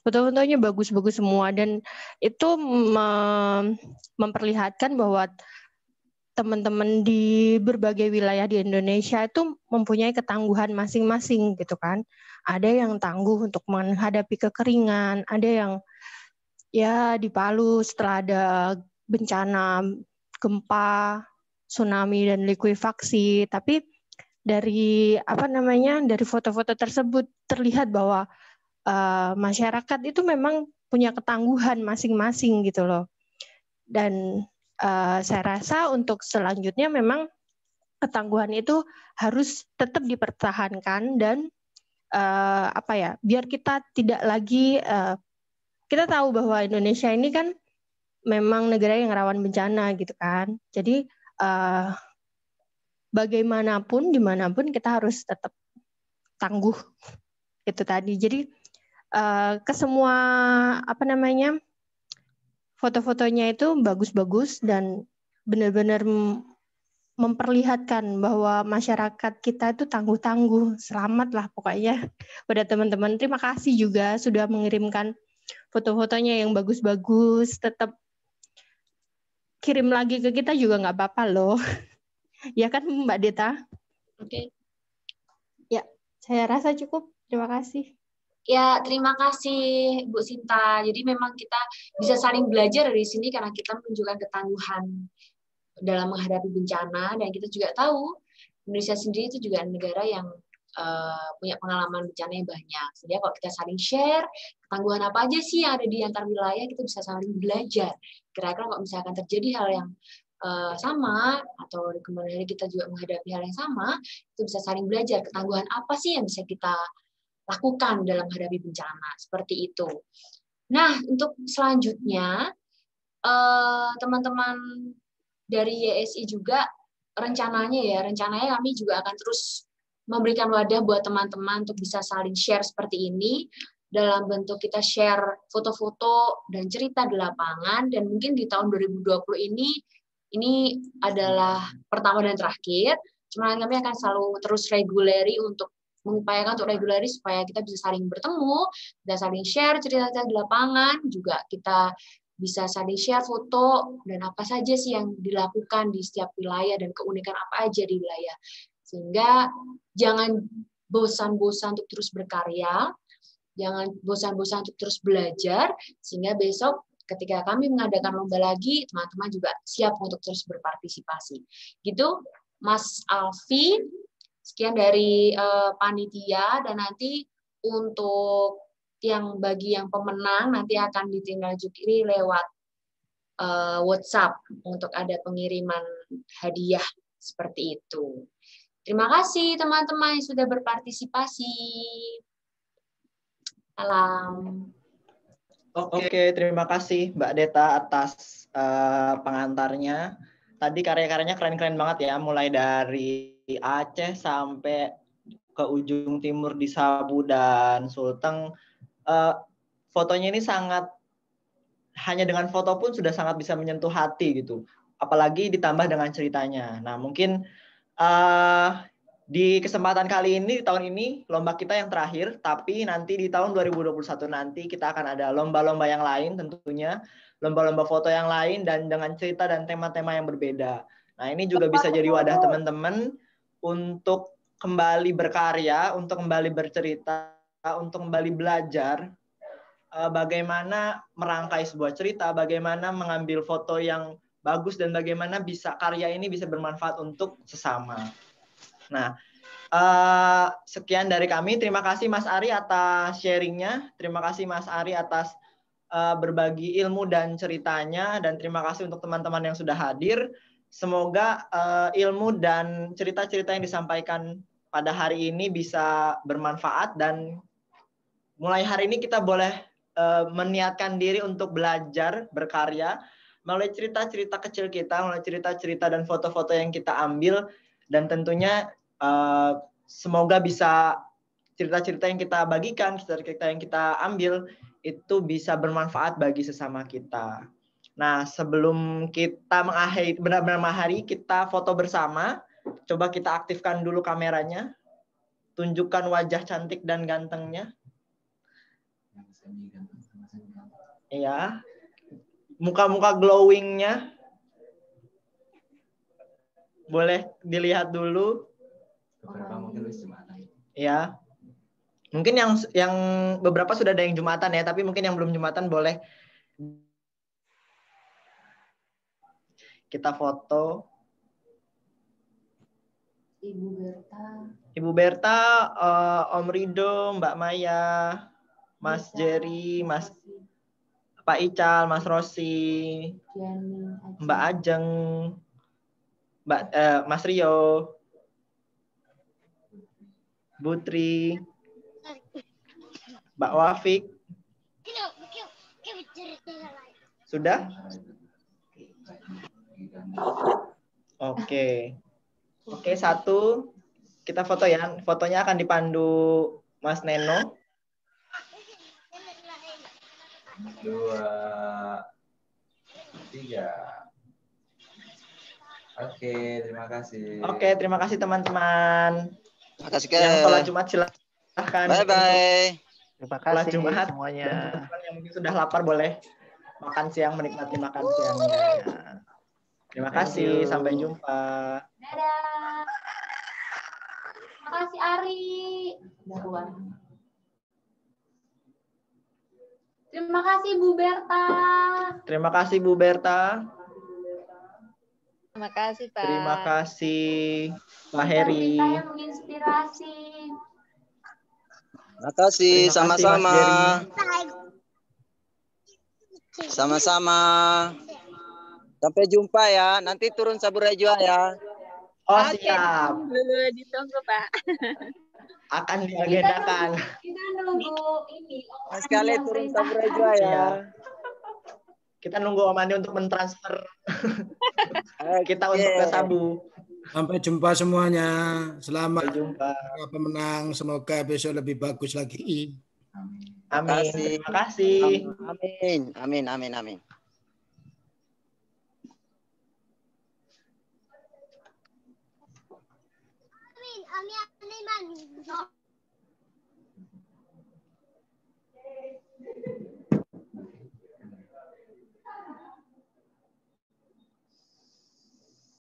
Foto-fotonya bagus-bagus semua dan itu memperlihatkan bahwa teman-teman di berbagai wilayah di Indonesia itu mempunyai ketangguhan masing-masing gitu kan. Ada yang tangguh untuk menghadapi kekeringan, ada yang ya di Palu setelah ada bencana gempa, tsunami dan likuifaksi, tapi dari dari foto-foto tersebut terlihat bahwa masyarakat itu memang punya ketangguhan masing-masing gitu loh. Dan saya rasa untuk selanjutnya memang ketangguhan itu harus tetap dipertahankan dan biar kita tidak lagi kita tahu bahwa Indonesia ini kan memang negara yang rawan bencana gitu kan. Jadi bagaimanapun dimanapun kita harus tetap tangguh itu tadi. Jadi ke semua foto-fotonya itu bagus-bagus dan benar-benar memperlihatkan bahwa masyarakat kita itu tangguh-tangguh. Selamatlah pokoknya pada teman-teman. Terima kasih juga sudah mengirimkan foto-fotonya yang bagus-bagus. Tetap kirim lagi ke kita juga nggak apa-apa loh. Ya kan Mbak Deta? Oke. Ya, saya rasa cukup. Terima kasih. Ya, terima kasih Bu Sinta. Jadi memang kita bisa saling belajar dari sini karena kita menunjukkan ketangguhan dalam menghadapi bencana dan kita juga tahu Indonesia sendiri itu juga negara yang punya pengalaman bencana yang banyak. Sehingga kalau kita saling share ketangguhan apa aja sih yang ada di antar wilayah, kita bisa saling belajar. Kira-kira kalau misalkan terjadi hal yang sama atau di kemudian hari kita juga menghadapi hal yang sama, itu bisa saling belajar ketangguhan apa sih yang bisa kita lakukan dalam menghadapi bencana seperti itu. Nah, untuk selanjutnya teman-teman dari YSI juga rencananya kami juga akan terus memberikan wadah buat teman-teman untuk bisa saling share seperti ini dalam bentuk kita share foto-foto dan cerita di lapangan, dan mungkin di tahun 2020 ini adalah pertama dan terakhir. Cuman kami akan selalu terus reguleri untuk mengupayakan untuk regulari supaya kita bisa saling bertemu, bisa saling share cerita-cerita di lapangan, juga kita bisa saling share foto dan apa saja sih yang dilakukan di setiap wilayah dan keunikan apa aja di wilayah. Sehingga jangan bosan-bosan untuk terus berkarya, jangan bosan-bosan untuk terus belajar, sehingga besok ketika kami mengadakan lomba lagi, teman-teman juga siap untuk terus berpartisipasi. Gitu, Mas Alfi. Sekian dari panitia, dan nanti untuk bagi yang pemenang nanti akan ditindaklanjuti lewat WhatsApp untuk ada pengiriman hadiah seperti itu. Terima kasih teman-teman yang sudah berpartisipasi. Salam. Oke, terima kasih Mbak Deta atas pengantarnya. Tadi karya-karyanya keren-keren banget ya, mulai dari Aceh sampai ke ujung timur di Sabu dan Sulteng. Fotonya ini hanya dengan foto pun sudah sangat bisa menyentuh hati gitu. Apalagi ditambah dengan ceritanya. Nah, mungkin di kesempatan kali ini, di tahun ini, lomba kita yang terakhir, tapi nanti di tahun 2021 nanti kita akan ada lomba-lomba yang lain tentunya, lomba-lomba foto yang lain dan dengan cerita dan tema-tema yang berbeda. Nah, ini juga bisa jadi wadah teman-teman untuk kembali berkarya, untuk kembali bercerita, untuk kembali belajar bagaimana merangkai sebuah cerita, bagaimana mengambil foto yang bagus dan bagaimana bisa karya ini bisa bermanfaat untuk sesama. Nah, sekian dari kami. Terima kasih Mas Ari atas sharingnya. Terima kasih Mas Ari atas berbagi ilmu dan ceritanya. Dan terima kasih untuk teman-teman yang sudah hadir. Semoga ilmu dan cerita-cerita yang disampaikan pada hari ini bisa bermanfaat. Dan mulai hari ini kita boleh meniatkan diri untuk belajar, berkarya. Melalui cerita-cerita kecil kita, melalui cerita-cerita dan foto-foto yang kita ambil. Dan tentunya semoga bisa cerita-cerita yang kita bagikan, cerita-cerita yang kita ambil itu bisa bermanfaat bagi sesama kita. Nah, sebelum kita mengakhiri benar-benar mengakhiri, kita foto bersama. Coba kita aktifkan dulu kameranya. Tunjukkan wajah cantik dan gantengnya. Iya. Muka-muka glowingnya. Boleh dilihat dulu. Ya. Mungkin yang beberapa sudah ada yang Jumatan ya, tapi mungkin yang belum Jumatan boleh kita foto. Ibu Berta, Om Rido, Mbak Maya, Mas Jerry, Pak Ical, Mas Rosi, Mbak Ajeng, Mas Rio, Butri, Mbak Wafik. Sudah? Oke. Oke, satu. Kita foto ya. Fotonya akan dipandu Mas Neno. 2, 3. Oke, terima kasih. Oke, terima kasih teman-teman. Terima kasih. Yang sholat Jumat silahkan. Bye-bye. Terima kasih Jumat, semuanya. Dan teman-teman yang mungkin sudah lapar boleh makan siang, menikmati makan siangnya. Terima kasih, sampai jumpa. Dadah. Terima kasih Ari. Terima kasih Bu Berta. Terima kasih Bu Berta. Terima kasih Pak. Terima kasih Pak Heri. Cerita yang menginspirasi. Terima kasih, sama-sama. Sama-sama. Sampai jumpa ya. Nanti turun Saburejo ya. Oh, Oke, siap. ditunggu Pak. Akan diagendakan. Kita nunggu ini. Mas sekali turun Saburejo ya. Kita nunggu Om Andi untuk mentransfer kita untuk ke Sabu. Sampai jumpa semuanya. Selamat jumpa. Pemenang. Semoga besok lebih bagus lagi. Amin. Terima kasih. Amin. Amin. Amin. Amin. Amin. Amin. Amin.